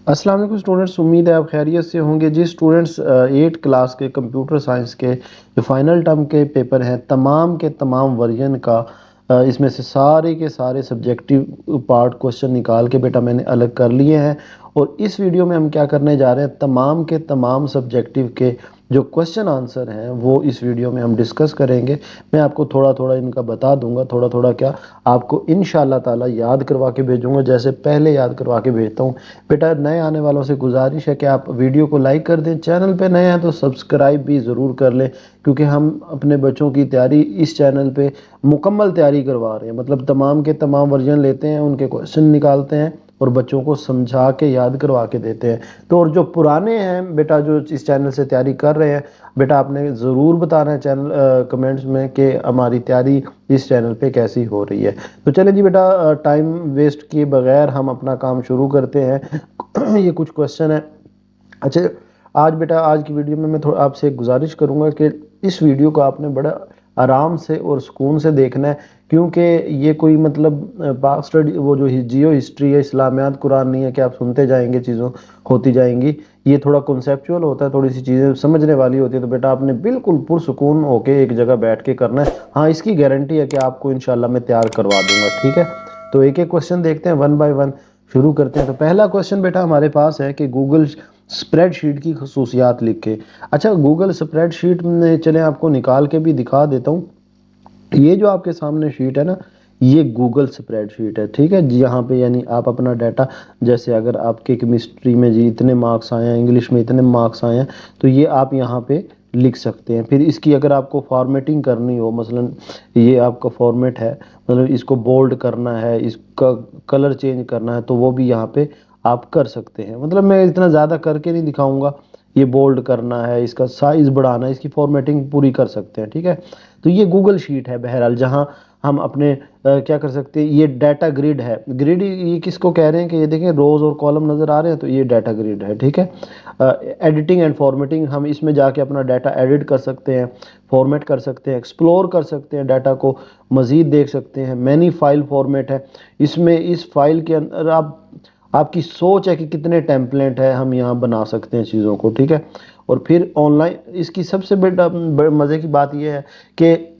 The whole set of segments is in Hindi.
अस्सलाम वालेकुम स्टूडेंट्स, उम्मीद है आप खैरियत से होंगे। जी स्टूडेंट्स, 8 क्लास के कंप्यूटर साइंस के जो फाइनल टर्म के पेपर हैं, तमाम के तमाम वर्जन का इसमें से सारे के सारे सब्जेक्टिव पार्ट क्वेश्चन निकाल के बेटा मैंने अलग कर लिए हैं। और इस वीडियो में हम क्या करने जा रहे हैं, तमाम के तमाम सब्जेक्टिव के जो क्वेश्चन आंसर हैं वो इस वीडियो में हम डिस्कस करेंगे। मैं आपको थोड़ा थोड़ा इनका बता दूंगा, थोड़ा थोड़ा क्या आपको इंशाल्लाह ताला याद करवा के भेजूंगा, जैसे पहले याद करवा के भेजता हूँ। बेटा नए आने वालों से गुजारिश है कि आप वीडियो को लाइक कर दें, चैनल पे नए हैं तो सब्सक्राइब भी ज़रूर कर लें, क्योंकि हम अपने बच्चों की तैयारी इस चैनल पे मुकम्मल तैयारी करवा रहे हैं। मतलब तमाम के तमाम वर्जन लेते हैं, उनके क्वेश्चन निकालते हैं और बच्चों को समझा के याद करवा के देते हैं। तो और जो पुराने हैं बेटा, जो इस चैनल से तैयारी कर रहे हैं, बेटा आपने ज़रूर बताना है चैनल कमेंट्स में कि हमारी तैयारी इस चैनल पे कैसी हो रही है। तो चलें जी बेटा, टाइम वेस्ट किए बगैर हम अपना काम शुरू करते हैं। ये कुछ क्वेश्चन है। अच्छा, आज बेटा आज की वीडियो में मैं थोड़ा आपसे गुजारिश करूंगा कि इस वीडियो को आपने बड़ा आराम से और सुकून से देखना है, क्योंकि ये कोई मतलब पाक स्टडी वो जो जियो हिस्ट्री है, इस्लामियात कुरान नहीं है कि आप सुनते जाएंगे चीज़ों होती जाएंगी। ये थोड़ा कॉन्सेप्चुअल होता है, थोड़ी सी चीज़ें समझने वाली होती है। तो बेटा आपने बिल्कुल पुरसुकून होके एक जगह बैठ के करना है। हाँ, इसकी गारंटी है कि आपको इंशाल्लाह मैं तैयार करवा दूंगा, ठीक है। तो एक एक क्वेश्चन देखते हैं, वन बाय वन शुरू करते हैं। तो पहला क्वेश्चन बेटा हमारे पास है कि गूगल स्प्रेडशीट की खसूसियात लिखे। अच्छा, गूगल स्प्रेडशीट में चलें आपको निकाल के भी दिखा देता हूँ। ये जो आपके सामने शीट है ना, ये गूगल स्प्रेडशीट है, ठीक है जी। यहाँ पे यानी आप अपना डाटा, जैसे अगर आपके केमिस्ट्री में जी इतने मार्क्स आए हैं, इंग्लिश में इतने मार्क्स आए हैं, तो ये आप यहाँ पे लिख सकते हैं। फिर इसकी अगर आपको फॉर्मेटिंग करनी हो, मसलन ये आपका फॉर्मेट है, मतलब इसको बोल्ड करना है, इसका कलर चेंज करना है, तो वो भी यहाँ पे आप कर सकते हैं। मतलब मैं इतना ज़्यादा करके नहीं दिखाऊंगा। ये बोल्ड करना है, इसका साइज बढ़ाना है, इसकी फॉर्मेटिंग पूरी कर सकते हैं, ठीक है। तो ये गूगल शीट है बहरहाल, जहाँ हम अपने क्या कर सकते हैं। ये डाटा ग्रिड है। ग्रिड ये किसको कह रहे हैं कि ये देखें रोज और कॉलम नज़र आ रहे हैं, तो ये डाटा ग्रिड है, ठीक है। एडिटिंग एंड फॉर्मेटिंग, हम इसमें जाके अपना डाटा एडिट कर सकते हैं, फॉर्मेट कर सकते हैं, एक्सप्लोर कर सकते हैं, डाटा को मज़ीद देख सकते हैं। मैनी फाइल फॉर्मेट है, इसमें इस फाइल के अंदर आपकी सोच है कि कितने टेम्पलेट है, हम यहाँ बना सकते हैं चीज़ों को, ठीक है। और फिर ऑनलाइन इसकी सबसे बड़ा मज़े की बात यह है कि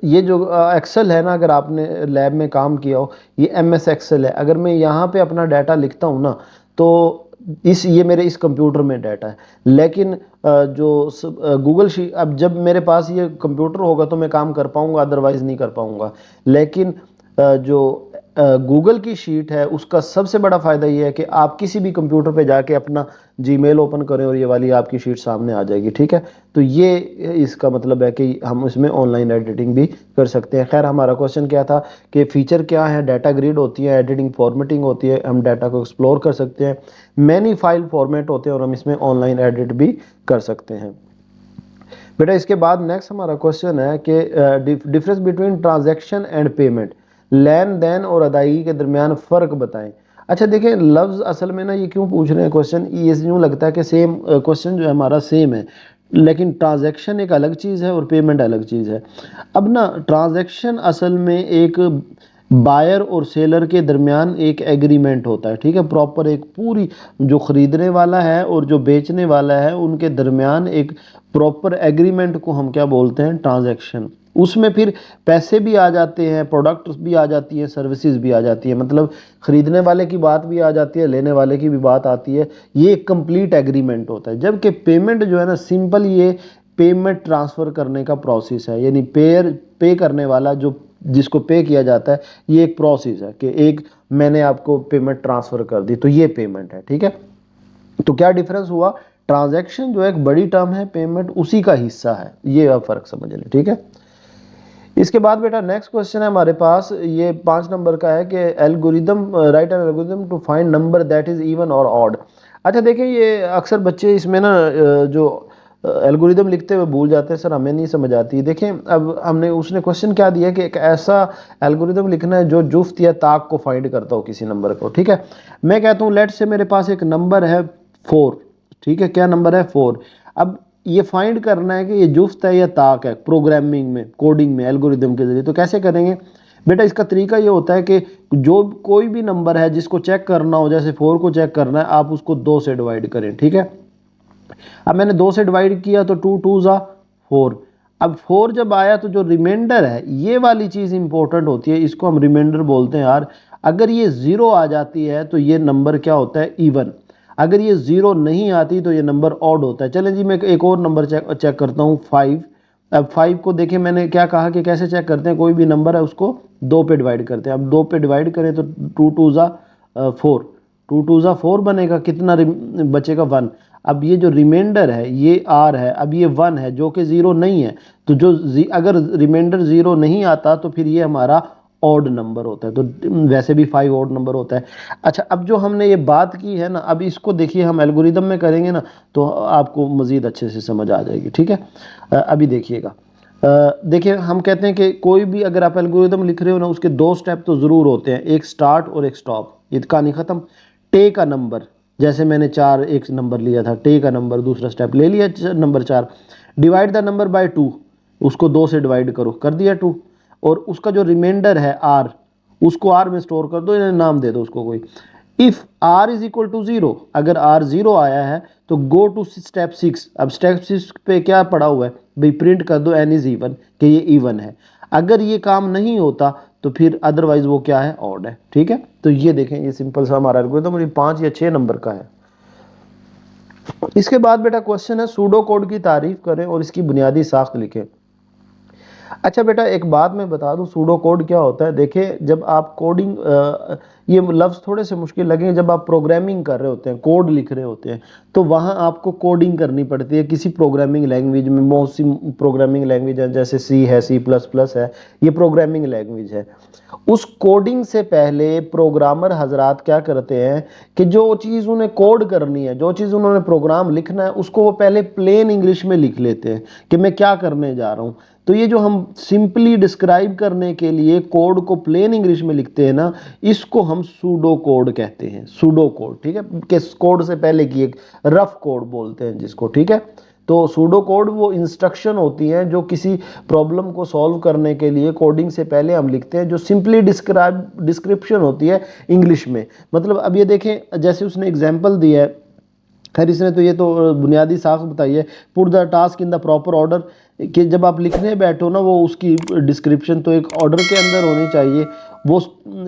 ये जो एक्सेल है ना, अगर आपने लैब में काम किया हो, ये MS एक्सेल है। अगर मैं यहाँ पे अपना डाटा लिखता हूँ ना, तो ये मेरे इस कंप्यूटर में डाटा है। लेकिन जो गूगल शीट, अब जब मेरे पास ये कंप्यूटर होगा तो मैं काम कर पाऊंगा, अदरवाइज नहीं कर पाऊंगा। लेकिन जो गूगल की शीट है, उसका सबसे बड़ा फ़ायदा ये है कि आप किसी भी कंप्यूटर पे जाके अपना जीमेल ओपन करें और ये वाली आपकी शीट सामने आ जाएगी, ठीक है। तो ये इसका मतलब है कि हम इसमें ऑनलाइन एडिटिंग भी कर सकते हैं। खैर, हमारा क्वेश्चन क्या था कि फीचर क्या है। डाटा ग्रिड होती है, एडिटिंग फॉर्मेटिंग होती है, हम डाटा को एक्सप्लोर कर सकते हैं, मैनी फाइल फॉर्मेट होते हैं, और हम इसमें ऑनलाइन एडिट भी कर सकते हैं। बेटा इसके बाद नेक्स्ट हमारा क्वेश्चन है कि difference between transaction and payment, लेन देन और अदायगी के दरमियान फ़र्क बताएं। अच्छा देखिए, लफ्ज़ असल में ना ये क्यों पूछ रहे हैं क्वेश्चन, ये यूँ लगता है कि सेम क्वेश्चन जो है हमारा सेम है, लेकिन ट्रांजैक्शन एक अलग चीज़ है और पेमेंट अलग चीज़ है। अब ना ट्रांजैक्शन असल में एक बायर और सेलर के दरमियान एक एग्रीमेंट होता है, ठीक है। प्रॉपर एक पूरी, जो ख़रीदने वाला है और जो बेचने वाला है, उनके दरमियान एक प्रॉपर एग्रीमेंट को हम क्या बोलते हैं, ट्रांजैक्शन। उसमें फिर पैसे भी आ जाते हैं, प्रोडक्ट्स भी आ जाती है, सर्विसेज भी आ जाती है, मतलब ख़रीदने वाले की बात भी आ जाती है, लेने वाले की भी बात आती है। ये एक कंप्लीट एग्रीमेंट होता है। जबकि पेमेंट जो है ना, सिंपल ये पेमेंट ट्रांसफ़र करने का प्रोसेस है, यानी पे करने वाला, जो जिसको पे किया जाता है, ये एक प्रोसेस है कि एक मैंने आपको पेमेंट ट्रांसफ़र कर दी, तो ये पेमेंट है, ठीक है। तो क्या डिफरेंस हुआ, ट्रांजैक्शन जो है एक बड़ी टर्म है, पेमेंट उसी का हिस्सा है। ये आप फ़र्क समझ लें, ठीक है। इसके बाद बेटा नेक्स्ट क्वेश्चन है हमारे पास, ये 5 नंबर का है कि algorithm, right an algorithm to find number that is even और ऑड। अच्छा देखिए, ये अक्सर बच्चे इसमें ना जो एल्गोरिदम लिखते हुए भूल जाते हैं, सर हमें नहीं समझ आती। देखें, अब हमने उसने क्वेश्चन क्या दिया कि एक ऐसा एल्गोरिदम लिखना है जो जुफ्त या ताक को फाइंड करता हो किसी नंबर को, ठीक है। मैं कहता हूँ लेट से मेरे पास एक नंबर है 4, ठीक है। क्या नंबर है, 4। अब ये फाइंड करना है कि ये जुफ्त है या ताक है, प्रोग्रामिंग में, कोडिंग में, एल्गोरिदम के जरिए। तो कैसे करेंगे, बेटा इसका तरीका ये होता है कि जो कोई भी नंबर है जिसको चेक करना हो, जैसे 4 को चेक करना है, आप उसको 2 से डिवाइड करें, ठीक है। अब मैंने 2 से डिवाइड किया तो 2 2 ज़ा 4। अब 4 जब आया तो जो रिमाइंडर है, ये वाली चीज़ इंपॉर्टेंट होती है, इसको हम रिमाइंडर बोलते हैं यार। अगर ये 0 आ जाती है तो ये नंबर क्या होता है, इवन। अगर ये 0 नहीं आती तो ये नंबर ऑड होता है। चलें जी, मैं एक और नंबर चेक करता हूँ, 5। अब 5 को देखें, मैंने क्या कहा कि कैसे चेक करते हैं, कोई भी नंबर है उसको 2 पे डिवाइड करते हैं। अब 2 पे डिवाइड करें तो 2 2 ज़ा 4, 2 2 ज़ा 4 बनेगा, कितना बचेगा, 1। अब ये जो रिमाइंडर है ये आर है, अब ये 1 है जो कि 0 नहीं है, तो जो अगर रिमाइंडर 0 नहीं आता तो फिर ये हमारा ऑड नंबर होता है। तो वैसे भी 5 ऑड नंबर होता है। अच्छा, अब जो हमने ये बात की है ना, अब इसको देखिए हम एल्गोरिदम में करेंगे ना तो आपको मज़ीद अच्छे से समझ आ जाएगी, ठीक है। अभी देखिएगा, देखिए हम कहते हैं कि कोई भी अगर आप एल्गोरिदम लिख रहे हो ना, उसके 2 स्टेप तो ज़रूर होते हैं, एक स्टार्ट और एक स्टॉप। ये कहानी ख़त्म। टे का नंबर, जैसे मैंने 4 एक नंबर लिया था, टे का नंबर दूसरा स्टेप ले लिया, number 4। Divide the number by 2, उसको 2 से डिवाइड करो, कर दिया 2। और उसका जो रिमाइंडर है आर, उसको आर में स्टोर कर दो, इन्हें नाम दे दो उसको कोई। If R is equal to 0, अगर आर 0 आया है तो गो टू स्टेप 6। अब स्टेप 6 पे क्या पड़ा हुआ है भाई, प्रिंट कर दो एन इज इवन, कि ये इवन है। अगर ये काम नहीं होता तो फिर अदरवाइज वो क्या है, ऑड है, ठीक है। तो ये देखें, ये सिंपल सा हमारा एल्गोरिथम, मुझे 5 या 6 नंबर का है। इसके बाद बेटा क्वेश्चन है, सूडो कोड की तारीफ करें और इसकी बुनियादी साख्त लिखें। अच्छा बेटा, एक बात मैं बता दूं, सूडो कोड क्या होता है। देखिए, जब आप कोडिंग, ये लफ्ज़ थोड़े से मुश्किल लगेंगे, जब आप प्रोग्रामिंग कर रहे होते हैं, कोड लिख रहे होते हैं, तो वहाँ आपको कोडिंग करनी पड़ती है किसी प्रोग्रामिंग लैंग्वेज में। बहुत सी प्रोग्रामिंग लैंग्वेज है, जैसे सी है, C++ है, ये प्रोग्रामिंग लैंग्वेज है। उस कोडिंग से पहले प्रोग्रामर हजरात क्या करते हैं कि जो चीज़ उन्हें कोड करनी है, जो चीज़ उन्होंने प्रोग्राम लिखना है, उसको वो पहले प्लेन इंग्लिश में लिख लेते हैं कि मैं क्या करने जा रहा हूँ। तो ये जो हम सिंपली डिस्क्राइब करने के लिए कोड को प्लेन इंग्लिश में लिखते हैं ना, इसको हम सूडो कोड कहते हैं, सूडो कोड, ठीक है। कि कोड से पहले की एक रफ कोड बोलते हैं जिसको, ठीक है। तो सूडो कोड वो इंस्ट्रक्शन होती हैं जो किसी प्रॉब्लम को सॉल्व करने के लिए कोडिंग से पहले हम लिखते हैं, जो सिंपली डिस्क्रिप्शन होती है इंग्लिश में। मतलब अब ये देखें, जैसे उसने एग्जांपल दिया है, खैर इसने तो ये तो बुनियादी साख बताई है, put the task in the proper order, कि जब आप लिखने बैठो ना, वो उसकी डिस्क्रिप्शन तो एक ऑर्डर के अंदर होनी चाहिए, वो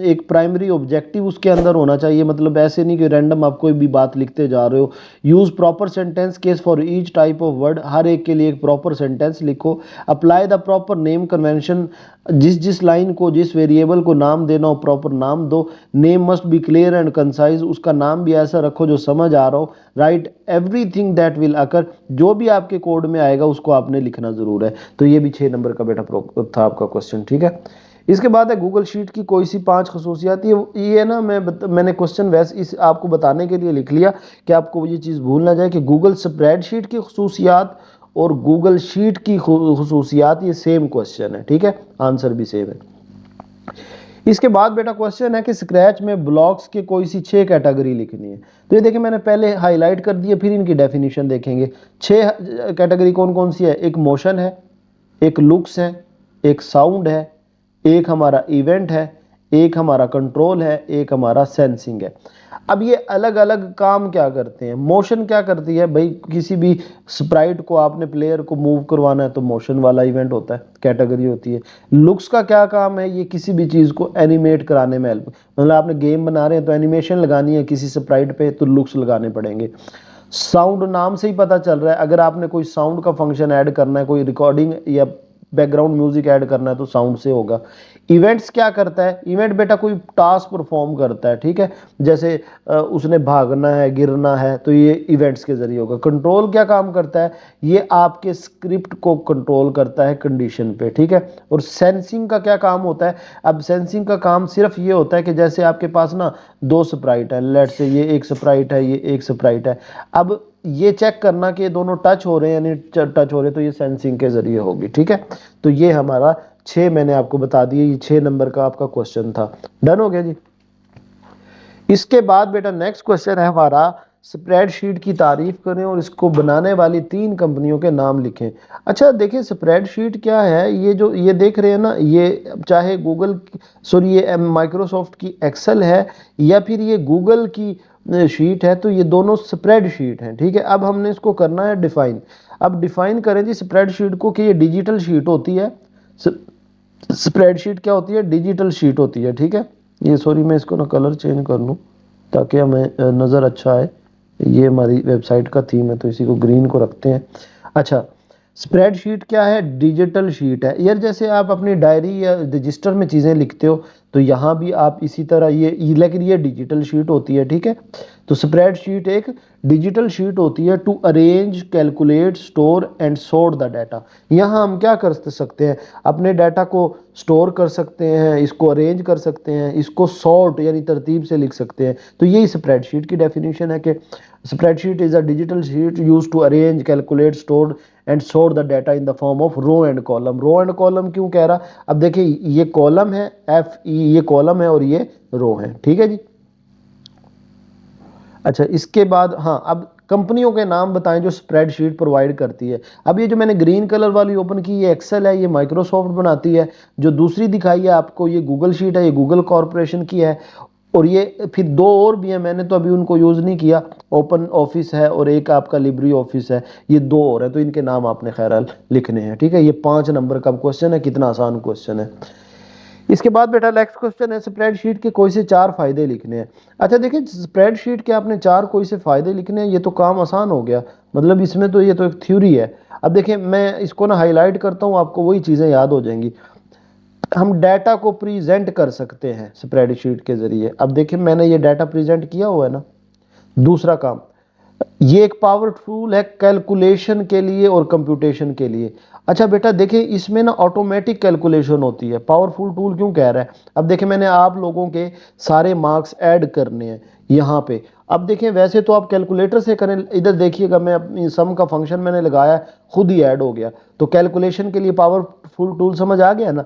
एक प्राइमरी ऑब्जेक्टिव उसके अंदर होना चाहिए। मतलब ऐसे नहीं कि रैंडम आप कोई भी बात लिखते जा रहे हो। Use proper sentence case for each type of word, हर एक के लिए एक प्रॉपर सेंटेंस लिखो। Apply the proper name convention, जिस जिस लाइन को, जिस वेरिएबल को नाम देना हो प्रॉपर नाम दो। Name must be clear and concise, उसका नाम भी ऐसा रखो जो समझ आ रहा हो। Right everything that will occur, जो भी आपके कोड में आएगा उसको आपने लिखना जरूर है। तो ये भी 6 नंबर का बेटा था आपका क्वेश्चन, ठीक है। इसके बाद है गूगल शीट की कोई सी 5 खसूसियात। ये ना मैंने क्वेश्चन वैसे इस आपको बताने के लिए लिख लिया कि आपको ये चीज़ भूल ना जाए कि गूगल स्प्रेडशीट की खसूसियात और गूगल शीट की खसूसियात ये सेम क्वेश्चन है, ठीक है, आंसर भी सेम है। इसके बाद बेटा क्वेश्चन है कि स्क्रैच में ब्लॉक्स के कोई सी 6 कैटेगरी लिखनी है। तो ये देखिए मैंने पहले हाईलाइट कर दिया, फिर इनकी डेफिनेशन देखेंगे। 6 कैटेगरी कौन कौन सी है, एक मोशन है, एक लुक्स है, एक साउंड है, एक हमारा इवेंट है, एक हमारा कंट्रोल है, एक हमारा सेंसिंग है। अब ये अलग अलग काम क्या करते हैं। मोशन क्या करती है भाई, किसी भी स्प्राइट को आपने प्लेयर को मूव करवाना है तो मोशन वाला इवेंट होता है, कैटेगरी होती है। लुक्स का क्या काम है, ये किसी भी चीज़ को एनिमेट कराने में हेल्प, मतलब आपने गेम बना रहे हैं तो एनिमेशन लगानी है किसी स्प्राइट पे तो लुक्स लगाने पड़ेंगे। साउंड नाम से ही पता चल रहा है, अगर आपने कोई साउंड का फंक्शन ऐड करना है, कोई रिकॉर्डिंग या बैकग्राउंड म्यूजिक ऐड करना है तो साउंड से होगा। इवेंट्स क्या करता है, इवेंट बेटा कोई टास्क परफॉर्म करता है, ठीक है। जैसे उसने भागना है, गिरना है, तो ये इवेंट्स के जरिए होगा। कंट्रोल क्या काम करता है, ये आपके स्क्रिप्ट को कंट्रोल करता है कंडीशन पे, ठीक है। और सेंसिंग का क्या काम होता है, अब सेंसिंग का काम सिर्फ ये होता है कि जैसे आपके पास ना 2 स्प्राइट है, लेट से ये एक स्प्राइट है, ये एक स्प्राइट है, अब ये चेक करना कि ये दोनों टच हो रहे हैं यानी टच हो रहे हैं, तो ये सेंसिंग के जरिए होगी, ठीक है। तो ये हमारा 6 मैंने आपको बता दिए, ये 6 नंबर का आपका क्वेश्चन था। डन हो गया जी। इसके बाद बेटा नेक्स्ट क्वेश्चन है हमारा, स्प्रेडशीट की तारीफ करें और इसको बनाने वाली 3 कंपनियों के नाम लिखें। अच्छा देखिए स्प्रेडशीट क्या है, ये जो ये देख रहे हैं ना, ये चाहे गूगल सॉरी ये माइक्रोसॉफ्ट की एक्सेल है या फिर ये गूगल की शीट है, तो ये दोनों स्प्रेडशीट हैं। ठीक है, अब हमने इसको करना है डिफाइन। अब डिफाइन करें जी स्प्रेडशीट को कि ये डिजिटल शीट होती है। स्प्रेडशीट क्या होती है? डिजिटल शीट होती है। ठीक है, ये सॉरी मैं इसको ना कलर चेंज कर लूँ ताकि हमें नज़र अच्छा आए। ये हमारी वेबसाइट का थीम है तो इसी को ग्रीन को रखते हैं। अच्छा, स्प्रेडशीट क्या है? डिजिटल शीट है यार। जैसे आप अपनी डायरी या रजिस्टर में चीज़ें लिखते हो तो यहाँ भी आप इसी तरह ये लेकिन ये डिजिटल शीट होती है। ठीक है, तो स्प्रेडशीट एक डिजिटल शीट होती है to arrange, calculate, store and sort the data. यहाँ हम क्या कर सकते हैं? अपने डाटा को स्टोर कर सकते हैं, इसको अरेंज कर सकते हैं, इसको सॉर्ट यानी तरतीब से लिख सकते हैं। तो यही स्प्रेडशीट की डेफिनेशन है कि spreadsheet is a digital sheet use to arrange, calculate, store and sort the data in the form of row and column. Row and column क्यों कह रहा? अब देखिए ये कॉलम है FE, ये कॉलम है और ये रो है। ठीक है जी। अच्छा इसके बाद हाँ, अब कंपनियों के नाम बताएं जो स्प्रेडशीट प्रोवाइड करती है। अब ये जो मैंने ग्रीन कलर वाली ओपन की ये एक्सेल है, ये माइक्रोसॉफ्ट बनाती है। जो दूसरी दिखाई है आपको ये गूगल शीट है, ये गूगल कॉरपोरेशन की है। और ये फिर 2 और भी है, मैंने तो अभी उनको यूज़ नहीं किया। ओपन ऑफिस है और एक आपका लिब्री ऑफिस है, ये 2 और है, तो इनके नाम आपने खैर लिखने हैं। ठीक है, ये 5 नंबर का क्वेश्चन है, कितना आसान क्वेश्चन है। इसके बाद बेटा नेक्स्ट क्वेश्चन है स्प्रेडशीट के कोई से 4 फायदे लिखने हैं। अच्छा देखिए स्प्रेडशीट के आपने 4 कोई से फायदे लिखने हैं, ये तो काम आसान हो गया। मतलब इसमें तो ये तो एक थ्योरी है। अब देखिए मैं इसको ना हाईलाइट करता हूँ, आपको वही चीज़ें याद हो जाएंगी। हम डाटा को प्रेजेंट कर सकते हैं स्प्रेडशीट के जरिए। अब देखिए मैंने ये डाटा प्रेजेंट किया हुआ है ना। दूसरा काम, ये एक पावरफुल है कैलकुलेशन के लिए और कंप्यूटेशन के लिए। अच्छा बेटा देखिए इसमें ना ऑटोमेटिक कैलकुलेशन होती है। पावरफुल टूल क्यों कह रहा है? अब देखिए मैंने आप लोगों के सारे मार्क्स ऐड करने हैं यहाँ पे। अब देखिए वैसे तो आप कैलकुलेटर से करें, इधर देखिएगा मैं अपनी सम का फंक्शन मैंने लगाया, खुद ही ऐड हो गया। तो कैलकुलेशन के लिए पावरफुल टूल समझ आ गया ना।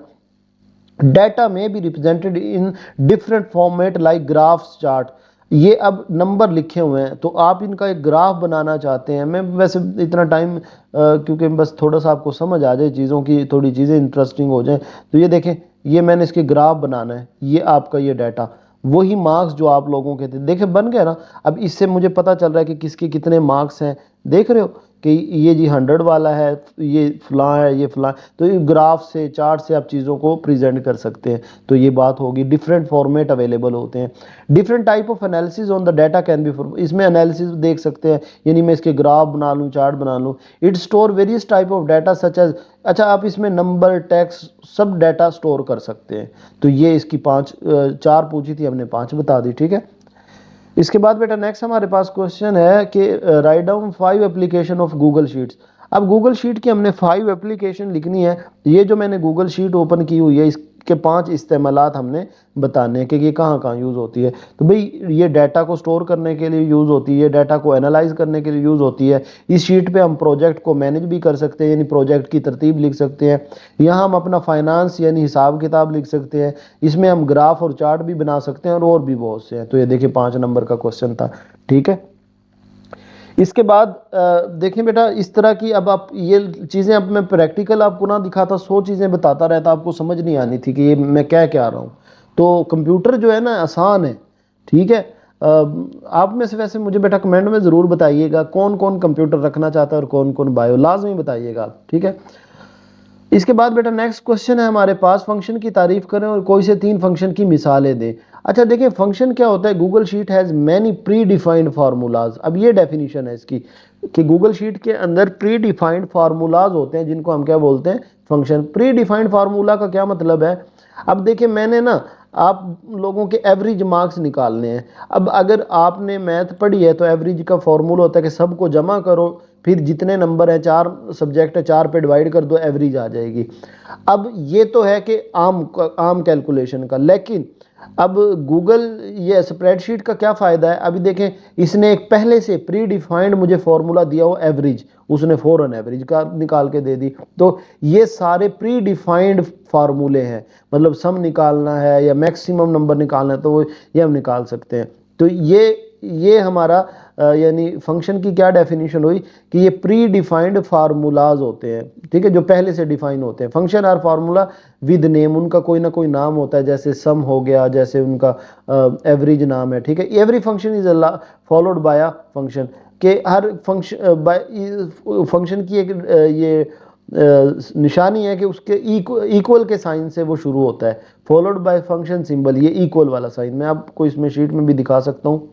डाटा में भी represented in different format like graphs, chart. ये अब नंबर लिखे हुए हैं तो आप इनका एक ग्राफ बनाना चाहते हैं। मैं वैसे इतना टाइम क्योंकि बस थोड़ा सा आपको समझ आ जाए चीज़ों की, थोड़ी चीज़ें इंटरेस्टिंग हो जाए। तो ये देखें, ये मैंने इसके ग्राफ बनाना है, ये आपका ये डाटा, वही मार्क्स जो आप लोगों के थे देखे बन गए ना। अब इससे मुझे पता चल रहा है कि किसके कितने मार्क्स हैं। देख रहे हो कि ये जी 100 वाला है, ये फलां है, ये फलां। तो ये ग्राफ से, चार्ट से आप चीज़ों को प्रेजेंट कर सकते हैं। तो ये बात होगी। डिफरेंट फॉर्मेट अवेलेबल होते हैं। Different type of analysis on the data can be, इसमें एनालिसिस देख सकते हैं, यानी मैं इसके ग्राफ बना लूँ, चार्ट बना लूँ। It store various type of data such as, अच्छा आप इसमें नंबर, टेक्स्ट, सब डाटा स्टोर कर सकते हैं। तो ये इसकी 4 पूछी थी, हमने 5 बता दी। ठीक है, इसके बाद बेटा नेक्स्ट हमारे पास क्वेश्चन है कि write down 5 application of Google sheets. अब गूगल शीट की हमने 5 एप्लीकेशन लिखनी है। ये जो मैंने गूगल शीट ओपन की हुई है इसके 5 इस्तेमालात हमने बताने हैं कि ये कहाँ कहाँ यूज़ होती है। तो भाई ये डाटा को स्टोर करने के लिए यूज़ होती है, डाटा को एनालाइज करने के लिए यूज़ होती है। इस शीट पे हम प्रोजेक्ट को मैनेज भी कर सकते हैं, यानी प्रोजेक्ट की तरतीब लिख सकते हैं। यहाँ हम अपना फाइनेंस यानी हिसाब किताब लिख सकते हैं। इसमें हम ग्राफ और चार्ट भी बना सकते हैं और भी बहुत से हैं। तो ये देखिए 5 नंबर का क्वेश्चन था। ठीक है, इसके बाद देखिए बेटा इस तरह की, अब आप ये चीज़ें, अब मैं प्रैक्टिकल आपको ना दिखाता 100 चीज़ें बताता रहता, आपको समझ नहीं आनी थी कि ये मैं क्या क्या रहा हूँ। तो कंप्यूटर जो है ना आसान है। ठीक है, आप में से वैसे मुझे बेटा कमेंट में ज़रूर बताइएगा कौन कौन कंप्यूटर रखना चाहता है और कौन कौन बायो, लाजमी बताइएगा। ठीक है, इसके बाद बेटा नेक्स्ट क्वेश्चन है हमारे पास, फंक्शन की तारीफ करें और कोई से 3 फंक्शन की मिसालें दें। अच्छा देखिए फंक्शन क्या होता है? Google sheet has many pre defined formulas. अब ये डेफिनेशन है इसकी कि गूगल शीट के अंदर प्री डिफाइंड फार्मूलाज होते हैं जिनको हम क्या बोलते हैं? फंक्शन। प्री डिफाइंड फार्मूला का क्या मतलब है? अब देखिए मैंने ना आप लोगों के एवरेज मार्क्स निकालने हैं। अब अगर आपने मैथ पढ़ी है तो एवरेज का फॉर्मूला होता है कि सबको जमा करो, फिर जितने नंबर हैं, 4 सब्जेक्ट है, 4 पे डिवाइड कर दो, एवरेज आ जाएगी। अब ये तो है कि आम कैलकुलेशन का, लेकिन अब गूगल ये स्प्रेडशीट का क्या फ़ायदा है? अभी देखें इसने एक पहले से प्री डिफाइंड मुझे फॉर्मूला दिया हो एवरेज, उसने फ़ौरन एवरेज का निकाल के दे दी। तो ये सारे प्री डिफाइंड फार्मूले हैं, मतलब सम निकालना है या मैक्सिमम नंबर निकालना है तो वो ये हम निकाल सकते हैं। तो ये ये हमारा यानी फंक्शन की क्या डेफिनेशन हुई कि ये प्री डिफाइंड फार्मूलाज होते हैं, ठीक है, जो पहले से डिफाइन होते हैं। फंक्शन और फार्मूला विद नेम, उनका कोई ना कोई नाम होता है, जैसे सम हो गया, जैसे उनका एवरेज नाम है, ठीक है। Every function is followed bye a function, के हर फंक्शन की एक ये निशानी है कि उसके इक्वल के साइन से वो शुरू होता है, फॉलोड बाय फंक्शन सिंबल, ये इक्वल वाला साइन मैं आपको इसमें शीट में भी दिखा सकता हूँ।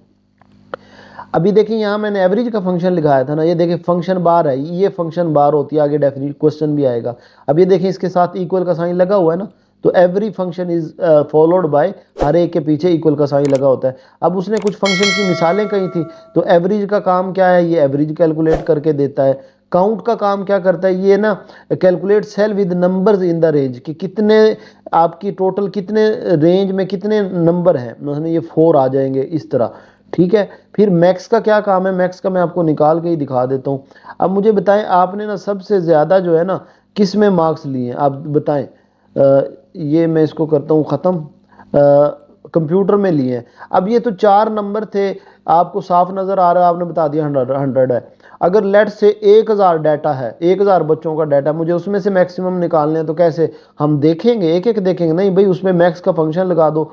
अभी देखिए यहाँ मैंने एवरेज का फंक्शन लिखाया था ना, ये देखिए फंक्शन बार है, ये फंक्शन बार होती है, आगे डेफिनेट क्वेश्चन भी आएगा। अब ये देखिए इसके साथ इक्वल का साइन लगा हुआ है ना, तो every function is followed by, हर एक के पीछे इक्वल का साइन लगा होता है। अब उसने कुछ फंक्शन की मिसालें कही थी, तो एवरेज का काम क्या है, ये एवरेज कैलकुलेट करके देता है। काउंट का काम क्या करता है, ये ना calculate cell with numbers in the range, कि कितने आपकी टोटल कितने रेंज में कितने नंबर हैं, मतलब ये 4 आ जाएंगे इस तरह, ठीक है। फिर मैक्स का क्या काम है, मैक्स का मैं आपको निकाल के ही दिखा देता हूँ। अब मुझे बताएं, आपने ना सबसे ज़्यादा जो है ना किस में मार्क्स लिए हैं, आप बताएं। ये मैं इसको करता हूँ ख़त्म, कंप्यूटर में लिए हैं। अब ये तो 4 नंबर थे, आपको साफ नज़र आ रहा है, आपने बता दिया 100 है। अगर लेट से 1000 डाटा है, 1000 बच्चों का डाटा, मुझे उसमें से मैक्सिमम निकालने हैं, तो कैसे हम देखेंगे, एक एक देखेंगे नहीं भाई, उसमें मैक्स का फंक्शन लगा दो।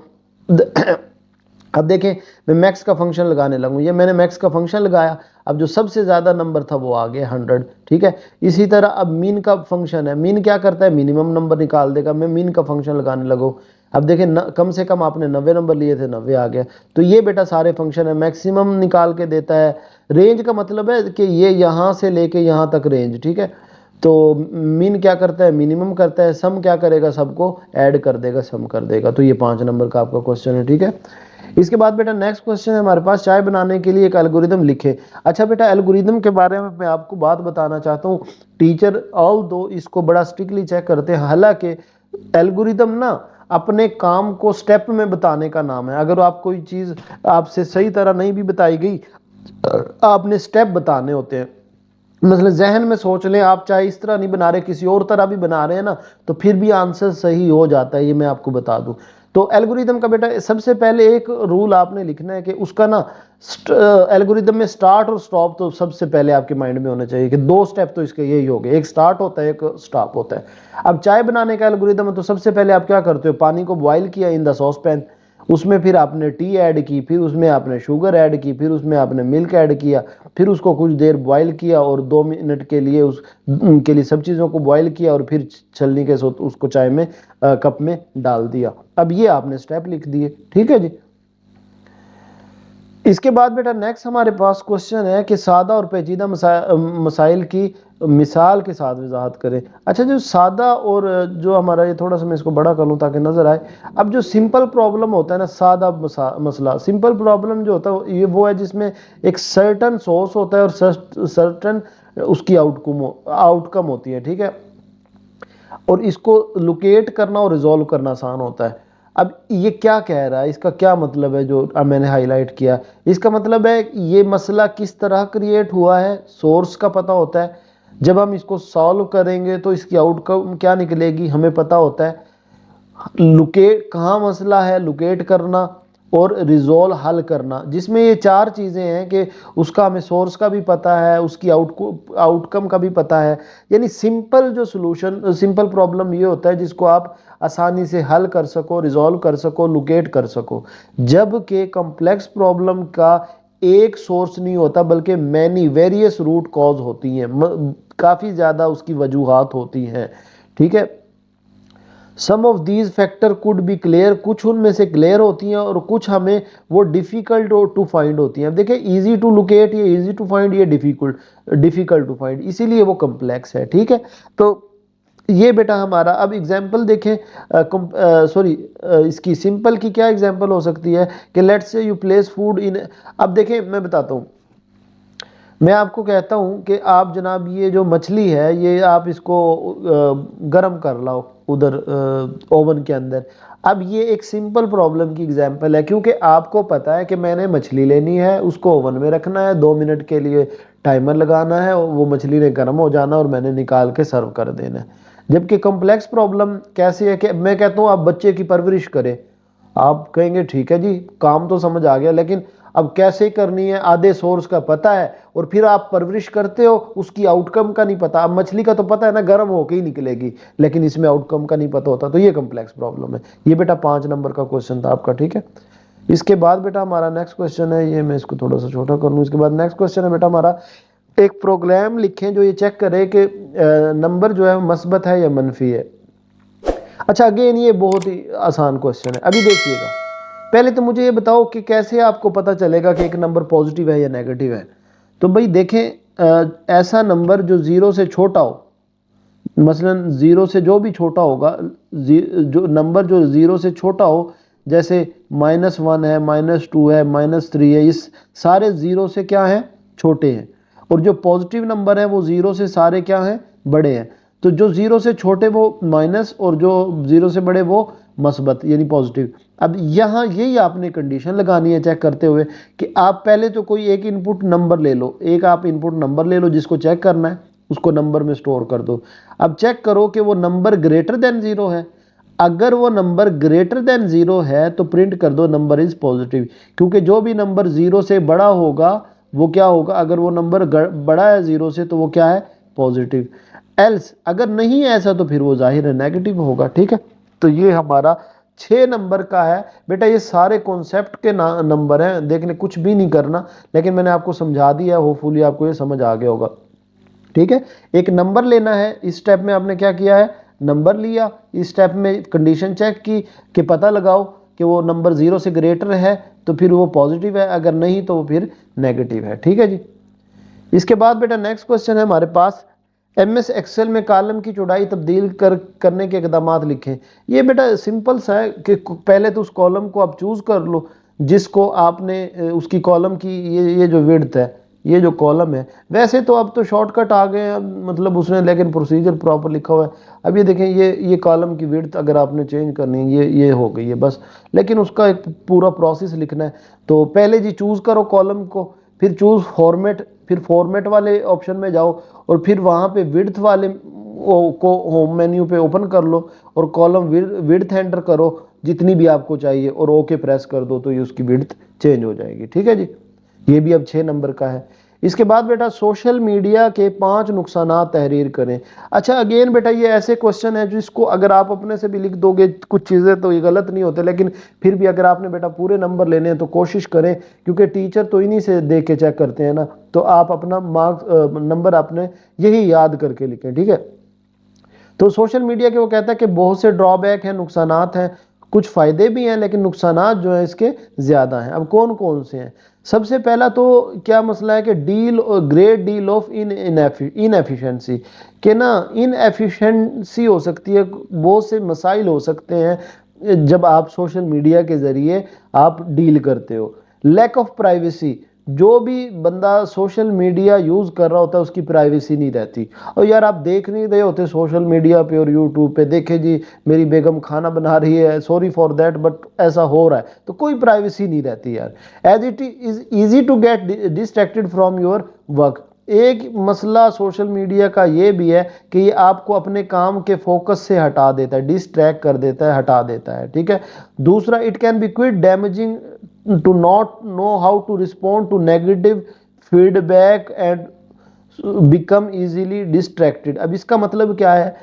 अब देखें, मैं मैक्स का फंक्शन लगाने लगूँ, ये मैंने मैक्स का फंक्शन लगाया, अब जो सबसे ज़्यादा नंबर था वो आ गया 100, ठीक है। इसी तरह अब मीन का फंक्शन है, मीन क्या करता है, मिनिमम नंबर निकाल देगा। मैं मीन का फंक्शन लगाने लगूँ, अब देखें कम से कम आपने 90 नंबर लिए थे, 90 आ गया। तो ये बेटा सारे फंक्शन है, मैक्सिमम निकाल के देता है। रेंज का मतलब है कि ये यहाँ से लेके यहाँ तक रेंज, ठीक है। तो मीन क्या करता है, मिनिमम करता है। सम क्या करेगा, सबको ऐड कर देगा, सम कर देगा। तो ये 5 नंबर का आपका क्वेश्चन है, ठीक है। इसके बाद बेटा नेक्स्ट क्वेश्चन है हमारे पास, चाय बनाने के लिए एक एल्गोरिदम लिखे। अच्छा बेटा, एल्गोरिदम के बारे में मैं आपको बात बताना चाहता हूँ। टीचर ऑल दो इसको बड़ा स्ट्रिक्टली चेक करते हैं, हालांकि एल्गोरिदम ना अपने काम को स्टेप में बताने का नाम है। अगर आप कोई चीज़ आपसे सही तरह नहीं भी बताई गई, आपने स्टेप बताने होते हैं। मतलब जहन में सोच लें आप, चाहे इस तरह नहीं बना रहे, किसी और तरह भी बना रहे हैं ना, तो फिर भी आंसर सही हो जाता है, ये मैं आपको बता दूं। तो एल्गोरिदम का बेटा सबसे पहले एक रूल आपने लिखना है कि उसका ना एल्गोरिदम में स्टार्ट और स्टॉप तो सबसे पहले आपके माइंड में होना चाहिए, कि 2 स्टेप तो इसके यही हो गए, एक स्टार्ट होता है, एक स्टॉप होता है। अब चाय बनाने का एल्गोरिदम है, तो सबसे पहले आप क्या करते हो, पानी को बॉयल किया इन द सॉस पैन, उसमें फिर आपने टी ऐड की, फिर उसमें आपने शुगर ऐड की, फिर उसमें आपने मिल्क ऐड किया, फिर उसको कुछ देर बॉईल किया और 2 मिनट के लिए उनके लिए सब चीज़ों को बॉईल किया, और फिर छलनी के साथ उसको चाय में कप में डाल दिया। अब ये आपने स्टेप लिख दिए, ठीक है जी। इसके बाद बेटा नेक्स्ट हमारे पास क्वेश्चन है कि सादा और पेचीदा मसाइल की मिसाल के साथ वजाहत करें। अच्छा, जो सादा और जो हमारा, ये थोड़ा सा मैं इसको बड़ा कर लूँ ताकि नजर आए। अब जो सिंपल प्रॉब्लम होता है ना, सादा मसला, सिंपल प्रॉब्लम जो होता है ये वो है जिसमें एक सर्टन सोर्स होता है और सर्टन उसकी आउटकम होती है, ठीक है। और इसको लोकेट करना और रिजॉल्व करना आसान होता है। अब ये क्या कह रहा है, इसका क्या मतलब है, जो अब मैंने हाईलाइट किया, इसका मतलब है ये मसला किस तरह क्रिएट हुआ है, सोर्स का पता होता है। जब हम इसको सॉल्व करेंगे तो इसकी आउटकम क्या निकलेगी हमें पता होता है। लोकेट कहाँ मसला है, लोकेट करना, और रिजोल्व हल करना, जिसमें ये 4 चीज़ें हैं कि उसका हमें सोर्स का भी पता है, उसकी आउटकम का भी पता है। यानी सिंपल जो सोल्यूशन, सिंपल प्रॉब्लम ये होता है जिसको आप आसानी से हल कर सको, रिजोल्व कर सको, लोकेट कर सको। जबकि कॉम्प्लेक्स प्रॉब्लम का एक सोर्स नहीं होता, बल्कि मैनी वेरियस रूट कॉज होती हैं, काफ़ी ज़्यादा उसकी वजूहात होती हैं, ठीक है। Some of these factor could be clear, कुछ उनमें से क्लियर होती हैं और कुछ हमें वो डिफिकल्ट टू फाइंड होती हैं। अब देखिए, इजी टू लोकेट, ये इजी टू फाइंड, ये डिफिकल्ट टू फाइंड, इसीलिए वो कम्प्लेक्स है, ठीक है। तो ये बेटा हमारा, अब एग्जाम्पल देखें, सॉरी, इसकी सिंपल की क्या एग्जाम्पल हो सकती है कि let's say you place food in. अब देखें, मैं बताता हूँ, मैं आपको कहता हूँ कि आप जनाब ये जो मछली है, ये आप इसको गर्म कर लाओ उधर ओवन के अंदर। अब ये एक सिंपल प्रॉब्लम की एग्जांपल है, क्योंकि आपको पता है कि मैंने मछली लेनी है, उसको ओवन में रखना है, 2 मिनट के लिए टाइमर लगाना है, और वो मछली ने गर्म हो जाना और मैंने निकाल के सर्व कर देना है। जबकि कॉम्प्लेक्स प्रॉब्लम कैसे है कि मैं कहता हूँ आप बच्चे की परवरिश करें। आप कहेंगे ठीक है जी, काम तो समझ आ गया, लेकिन अब कैसे करनी है आधे सोर्स का पता है, और फिर आप परवरिश करते हो उसकी आउटकम का नहीं पता। अब मछली का तो पता है ना, गर्म होके ही निकलेगी, लेकिन इसमें आउटकम का नहीं पता होता, तो ये कम्प्लेक्स प्रॉब्लम है। ये बेटा 5 नंबर का क्वेश्चन था आपका, ठीक है। इसके बाद बेटा हमारा नेक्स्ट क्वेश्चन है, ये मैं इसको थोड़ा सा छोटा कर लूँ। इसके बाद नेक्स्ट क्वेश्चन है बेटा हमारा, एक प्रोग्राम लिखें जो ये चेक करे कि नंबर जो है मस्बत है या मनफी है। अच्छा अगेन ये बहुत ही आसान क्वेश्चन है। अभी देखिएगा, पहले तो मुझे ये बताओ कि कैसे आपको पता चलेगा कि एक नंबर पॉजिटिव है या नेगेटिव है। तो भाई देखें, ऐसा नंबर जो 0 से छोटा हो, मसलन 0 से जो भी छोटा होगा, जो नंबर जो 0 से छोटा हो, जैसे -1 है, -2 है, -3 है, इस सारे 0 से क्या है, छोटे हैं। और जो पॉजिटिव नंबर है वो 0 से सारे क्या हैं, बड़े हैं। तो जो 0 से छोटे वो माइनस, और जो 0 से बड़े वो मस्बत यानी पॉजिटिव। अब यहाँ यही आपने कंडीशन लगानी है चेक करते हुए कि आप पहले तो कोई एक इनपुट नंबर ले लो, एक आप इनपुट नंबर ले लो जिसको चेक करना है, उसको नंबर में स्टोर कर दो। अब चेक करो कि वो नंबर ग्रेटर देन 0 है। अगर वो नंबर ग्रेटर देन 0 है तो प्रिंट कर दो नंबर इज पॉजिटिव, क्योंकि जो भी नंबर 0 से बड़ा होगा वो क्या होगा, अगर वो नंबर बड़ा है 0 से तो वो क्या है, पॉजिटिव। एल्स अगर नहीं है ऐसा तो फिर वो जाहिर है नेगेटिव होगा, ठीक है। तो ये हमारा 6 नंबर का है बेटा। ये सारे कॉन्सेप्ट के नंबर हैं, देखने कुछ भी नहीं करना, लेकिन मैंने आपको समझा दिया, होपफुली आपको ये समझ आ गया होगा, ठीक है। एक नंबर लेना है, इस स्टेप में आपने क्या किया है, नंबर लिया, इस स्टेप में कंडीशन चेक की कि पता लगाओ कि वो नंबर 0 से ग्रेटर है तो फिर वो पॉजिटिव है, अगर नहीं तो वो फिर नेगेटिव है, ठीक है जी। इसके बाद बेटा नेक्स्ट क्वेश्चन है हमारे पास, MS एक्सेल में कॉलम की चौड़ाई तब्दील करने के इकदाम लिखें। ये बेटा सिंपल सा है कि पहले तो उस कॉलम को आप चूज कर लो जिसको आपने उसकी कॉलम की ये जो विड्थ है, ये जो कॉलम है, वैसे तो अब तो शॉर्टकट आ गए हैं मतलब उसने, लेकिन प्रोसीजर प्रॉपर लिखा हुआ है। अब ये देखें, ये कॉलम की विड्थ अगर आपने चेंज करनी है, ये हो गई है बस, लेकिन उसका एक पूरा प्रोसेस लिखना है। तो पहले जी चूज करो कॉलम को, फिर चूज फॉर्मेट, फिर फॉर्मेट वाले ऑप्शन में जाओ, और फिर वहाँ पे विड्थ वाले को होम मेन्यू पे ओपन कर लो, और कॉलम विड्थ एंटर करो जितनी भी आपको चाहिए, और ओके प्रेस कर दो, तो ये उसकी विड्थ चेंज हो जाएगी, ठीक है जी। ये भी अब 6 नंबर का है। इसके बाद बेटा सोशल मीडिया के 5 नुकसानात तहरीर करें। अच्छा अगेन बेटा ये ऐसे क्वेश्चन है जिसको अगर आप अपने से भी लिख दोगे कुछ चीज़ें तो ये गलत नहीं होते, लेकिन फिर भी अगर आपने बेटा पूरे नंबर लेने हैं तो कोशिश करें, क्योंकि टीचर तो इन्हीं से देख के चेक करते हैं ना, तो आप अपना मार्क्स नंबर आपने यही याद करके लिखें, ठीक है। तो सोशल मीडिया के वो कहता है कि बहुत से ड्रॉबैक हैं, नुकसानात हैं, कुछ फ़ायदे भी हैं लेकिन नुकसानात जो है इसके ज़्यादा हैं। अब कौन कौन से हैं? सबसे पहला तो क्या मसला है कि ग्रेट डील ऑफ इनएफिशिएंसी, कि ना इनएफिशिएंसी हो सकती है, बहुत से मसाइल हो सकते हैं जब आप सोशल मीडिया के ज़रिए आप डील करते हो। लैक ऑफ प्राइवेसी, जो भी बंदा सोशल मीडिया यूज़ कर रहा होता है उसकी प्राइवेसी नहीं रहती। और यार आप देख नहीं रहे होते सोशल मीडिया पे और यूट्यूब पे, देखे जी मेरी बेगम खाना बना रही है, सॉरी फॉर दैट, बट ऐसा हो रहा है, तो कोई प्राइवेसी नहीं रहती यार। As it is easy to get distracted from your work. एक मसला सोशल मीडिया का ये भी है कि ये आपको अपने काम के फोकस से हटा देता है, डिस्ट्रैक्ट कर देता है, हटा देता है, ठीक है। दूसरा, it can be quite damaging to not know how to respond to negative feedback and become easily distracted. अब इसका मतलब क्या है,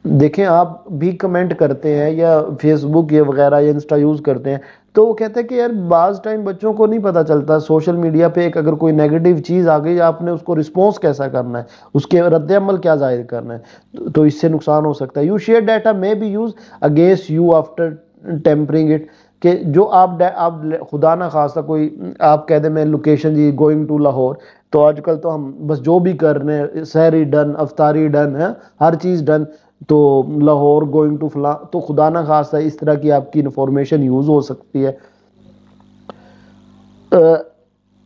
देखें आप भी कमेंट करते हैं या फेसबुक या वगैरह या इंस्टा यूज़ करते हैं, तो वो कहते हैं कि यार बाज़ टाइम बच्चों को नहीं पता चलता सोशल मीडिया पे एक अगर कोई नेगेटिव चीज़ आ गई, आपने उसको रिस्पॉन्स कैसा करना है, उसके रद्द-ए-अमल क्या जाहिर करना है, तो इससे नुकसान हो सकता है। You share data may be use against you after tampering it, कि जो आप खुदा ना खास्ता कोई आप कह दें मैं लोकेशन जी गोइंग टू लाहौर, तो आजकल तो हम बस जो भी कर रहे हैं, सहरी डन, अफ्तारी डन है, हर चीज़ डन, तो लाहौर गोइंग टू फला, तो खुदा ना खास्ता इस तरह की आपकी इंफॉर्मेशन यूज़ हो सकती है।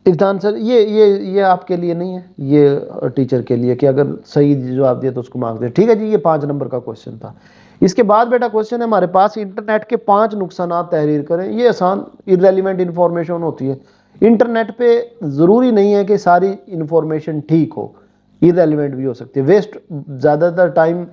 इरफान सर ये आपके लिए नहीं है, ये टीचर के लिए, कि अगर सही जवाब दिया तो उसको मार्क्स दे, ठीक है जी। ये 5 नंबर का क्वेश्चन था। इसके बाद बेटा क्वेश्चन है हमारे पास, इंटरनेट के 5 नुकसानात तहरीर करें। ये आसान इररेलेवेंट इंफॉर्मेशन होती है। इंटरनेट पे ज़रूरी नहीं है कि सारी इंफॉर्मेशन ठीक हो, इररेलेवेंट भी हो सकती है। ज़्यादातर टाइम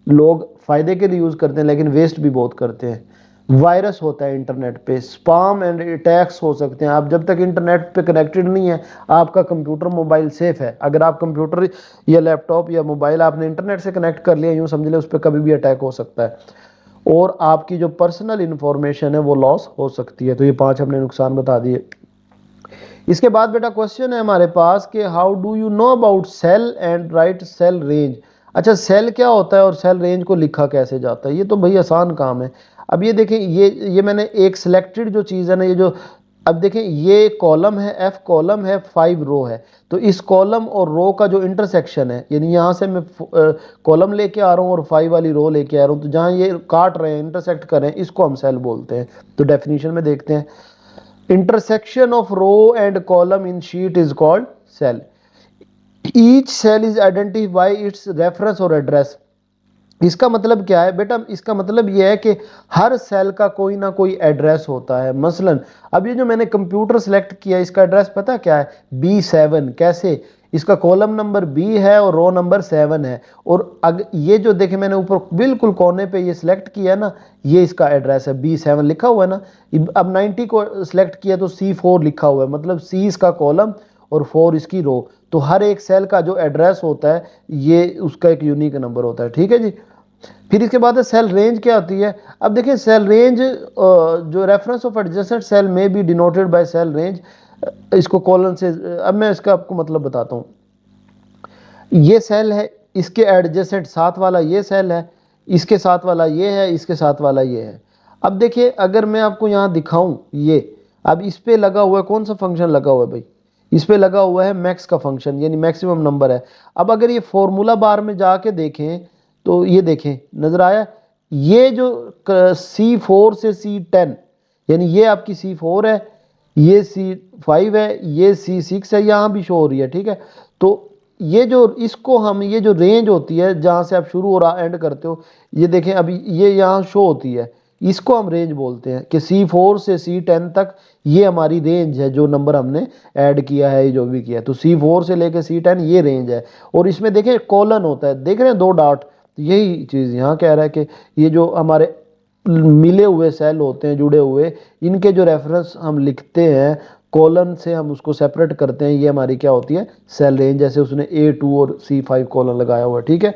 लोग फ़ायदे के लिए यूज़ करते हैं लेकिन वेस्ट भी बहुत करते हैं। वायरस होता है इंटरनेट पे, स्पैम एंड अटैक्स हो सकते हैं। आप जब तक इंटरनेट पे कनेक्टेड नहीं है, आपका कंप्यूटर मोबाइल सेफ है। अगर आप कंप्यूटर या लैपटॉप या मोबाइल आपने इंटरनेट से कनेक्ट कर लिया, यूं समझ ले उस पर कभी भी अटैक हो सकता है और आपकी जो पर्सनल इंफॉर्मेशन है वो लॉस हो सकती है। तो ये 5 हमने नुकसान बता दिए। इसके बाद बेटा क्वेश्चन है हमारे पास कि how do you know about cell and right cell range. अच्छा, सेल क्या होता है और सेल रेंज को लिखा कैसे जाता है? ये तो भाई आसान काम है। अब ये देखें, ये मैंने एक सिलेक्टेड जो चीज़ है ना, ये जो, अब देखें ये कॉलम है, एफ कॉलम है, 5 रो है। तो इस कॉलम और रो का जो इंटरसेक्शन है, यानी यहाँ से मैं कॉलम लेके आ रहा हूँ और 5 वाली रो लेके आ रहा हूँ, तो जहाँ ये काट रहे हैं, इंटरसेक्ट कर रहे हैं, इसको हम सेल बोलते हैं। तो डेफिनेशन में देखते हैं, intersection of row and column in sheet is called cell. Each cell is identified by its reference or address. इसका मतलब क्या है बेटा? इसका मतलब यह है कि हर सेल का कोई ना कोई एड्रेस होता है। मसलन अब ये जो मैंने कंप्यूटर सेलेक्ट किया, इसका एड्रेस पता क्या है? B7। कैसे? इसका कॉलम नंबर B है और रो नंबर 7 है। और अगर ये जो देखे मैंने ऊपर बिल्कुल कोने पे ये सिलेक्ट किया ना, ये इसका एड्रेस है, B7 लिखा हुआ है ना। अब 90 को सिलेक्ट किया तो C4 लिखा हुआ है, मतलब C इसका कॉलम और 4 इसकी रो। तो हर एक सेल का जो एड्रेस होता है ये उसका एक यूनिक नंबर होता है। ठीक है जी। फिर इसके बाद सेल रेंज क्या होती है? अब देखिए सेल रेंज, जो रेफरेंस ऑफ एडजेसेंट सेल में be denoted by cell range, इसको कॉलन से, अब मैं इसका आपको मतलब बताता हूँ। ये सेल है, इसके एडजेसेंट साथ वाला ये सेल है, इसके साथ वाला ये है, इसके साथ वाला ये है। अब देखिए अगर मैं आपको यहाँ दिखाऊं, ये अब इस पे लगा हुआ है, कौन सा फंक्शन लगा हुआ है भाई? इस पे लगा हुआ है मैक्स का फंक्शन, यानी मैक्सिमम नंबर है। अब अगर ये फॉर्मूला बार में जाके देखें तो ये देखें, नजर आया? ये जो C4 से C10, यानी ये आपकी C4 है, ये C5 है, ये C6 है, यहाँ भी शो हो रही है। ठीक है, तो ये जो इसको हम, ये जो रेंज होती है जहाँ से आप शुरू और एंड करते हो, ये देखें अभी ये यहाँ शो होती है, इसको हम रेंज बोलते हैं कि C4 से C10 तक ये हमारी रेंज है, जो नंबर हमने ऐड किया है, जो भी किया है। तो C4 से लेके C10 ये रेंज है। और इसमें देखें कॉलन होता है, देख रहे हैं 2 डॉट। यही चीज़ यहाँ कह रहा है कि ये जो हमारे मिले हुए सेल होते हैं, जुड़े हुए, इनके जो रेफरेंस हम लिखते हैं, कॉलन से हम उसको सेपरेट करते हैं, ये हमारी क्या होती है? Cell range. जैसे उसने A2 और C5 कॉलन लगाया हुआ है। ठीक है।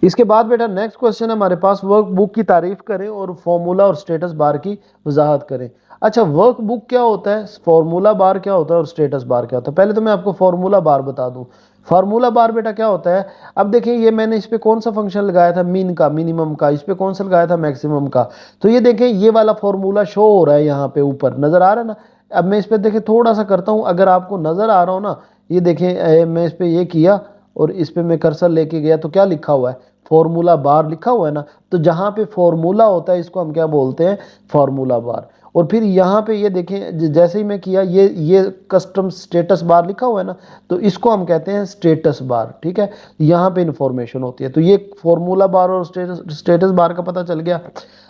इसके बाद बेटा नेक्स्ट क्वेश्चन हमारे पास, वर्कबुक की तारीफ करें और फॉर्मूला और स्टेटस बार की वजाहत करें। अच्छा, वर्कबुक क्या होता है, फॉर्मूला बार क्या होता है और स्टेटस बार क्या होता है? पहले तो मैं आपको फॉर्मूला बार बता दूं। फार्मूला बार बेटा क्या होता है? अब देखिए ये मैंने इस पे कौन सा फंक्शन लगाया था? मीन का, मिनिमम का। इस पे कौन सा लगाया था? मैक्सिमम का। तो ये देखें ये वाला फॉर्मूला शो हो रहा है यहाँ पे ऊपर, नजर आ रहा है ना? अब मैं इस पे देखें थोड़ा सा करता हूँ, अगर आपको नजर आ रहा हो ना, ये देखें मैं इस पे ये किया और इस पे मैं कर्सर लेके गया तो क्या लिखा हुआ है? फॉर्मूला बार लिखा हुआ है ना। तो जहां पे फॉर्मूला होता है इसको हम क्या बोलते हैं? Formula bar. और फिर यहाँ पे ये देखें जैसे ही मैं किया, ये कस्टम स्टेटस बार लिखा हुआ है ना, तो इसको हम कहते हैं स्टेटस बार। ठीक है, यहाँ पे इंफॉर्मेशन होती है। तो ये फॉर्मूला बार और स्टेटस बार का पता चल गया।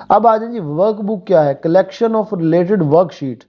अब आ जाए जी, वर्कबुक क्या है? Collection of related worksheet.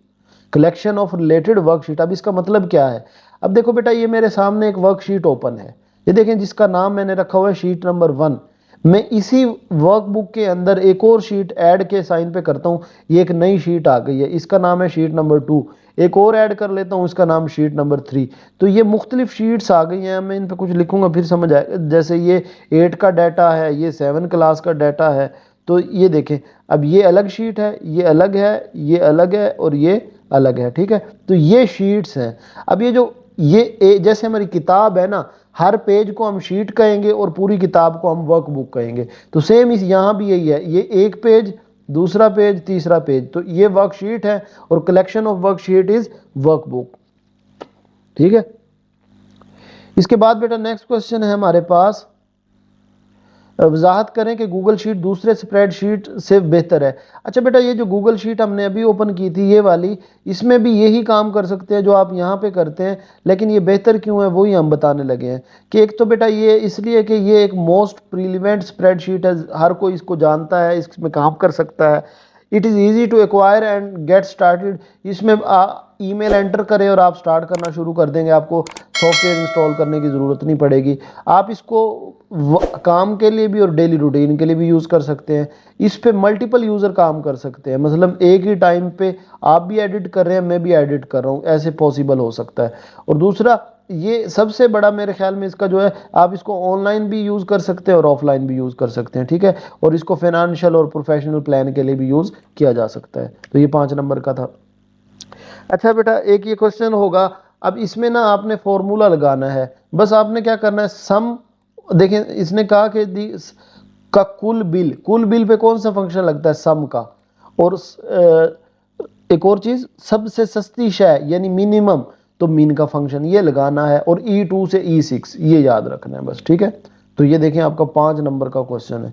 Collection of related worksheet, अब इसका मतलब क्या है? अब देखो बेटा, ये मेरे सामने एक वर्कशीट ओपन है, ये देखें जिसका नाम मैंने रखा हुआ है शीट नंबर 1। मैं इसी वर्कबुक के अंदर एक और शीट ऐड के साइन पे करता हूँ, ये एक नई शीट आ गई है, इसका नाम है शीट नंबर 2। एक और ऐड कर लेता हूँ, इसका नाम शीट नंबर 3। तो ये मुख्तलिफ शीट्स आ गई हैं। मैं इन पे कुछ लिखूंगा फिर समझ आएगा। जैसे ये 8 का डाटा है, ये 7 क्लास का डाटा है। तो ये देखें, अब ये अलग शीट है, ये अलग है, ये अलग है और ये अलग है। ठीक है, तो ये शीट्स हैं। अब ये जो जैसे हमारी किताब है ना, हर पेज को हम शीट कहेंगे और पूरी किताब को हम वर्कबुक कहेंगे। तो सेम इस यहाँ भी यही है, ये एक पेज, दूसरा पेज, तीसरा पेज, तो ये वर्कशीट है और collection of worksheet is workbook. ठीक है। इसके बाद बेटा नेक्स्ट क्वेश्चन है हमारे पास, वजाहत करें कि गूगल शीट दूसरे स्प्रेडशीट से बेहतर है। अच्छा बेटा, ये जो गूगल शीट हमने अभी ओपन की थी ये वाली, इसमें भी यही काम कर सकते हैं जो आप यहाँ पे करते हैं, लेकिन ये बेहतर क्यों है वही हम बताने लगे हैं। कि एक तो बेटा ये इसलिए कि ये एक मोस्ट प्रीलिवेंट स्प्रेडशीट है, हर कोई इसको जानता है, इसमें काम कर सकता है। It is easy to acquire and get started. इसमें ईमेल एंटर करें और आप स्टार्ट करना शुरू कर देंगे, आपको सॉफ्टवेयर इंस्टॉल करने की ज़रूरत नहीं पड़ेगी। आप इसको काम के लिए भी और डेली रूटीन के लिए भी यूज़ कर सकते हैं। इस पे मल्टीपल यूज़र काम कर सकते हैं, मतलब एक ही टाइम पे आप भी एडिट कर रहे हैं, मैं भी एडिट कर रहा हूँ, ऐसे पॉसिबल हो सकता है। और दूसरा, ये सबसे बड़ा मेरे ख्याल में इसका जो है, आप इसको ऑनलाइन भी यूज़ कर सकते हैं और ऑफलाइन भी यूज़ कर सकते हैं, ठीक है। और इसको फाइनेंशियल और प्रोफेशनल प्लान के लिए भी यूज़ किया जा सकता है। तो ये 5 नंबर का था। अच्छा बेटा, एक ये क्वेश्चन होगा, अब इसमें ना आपने फॉर्मूला लगाना है। बस आपने क्या करना है, सम, देखें इसने कहा कि का कुल बिल पे कौन सा फंक्शन लगता है, सम का। और एक और चीज, सबसे सस्ती शय यानी मिनिमम, तो मीन का फंक्शन ये लगाना है। और E2 से E6 ये याद रखना है बस, ठीक है। तो ये देखें आपका 5 नंबर का क्वेश्चन है।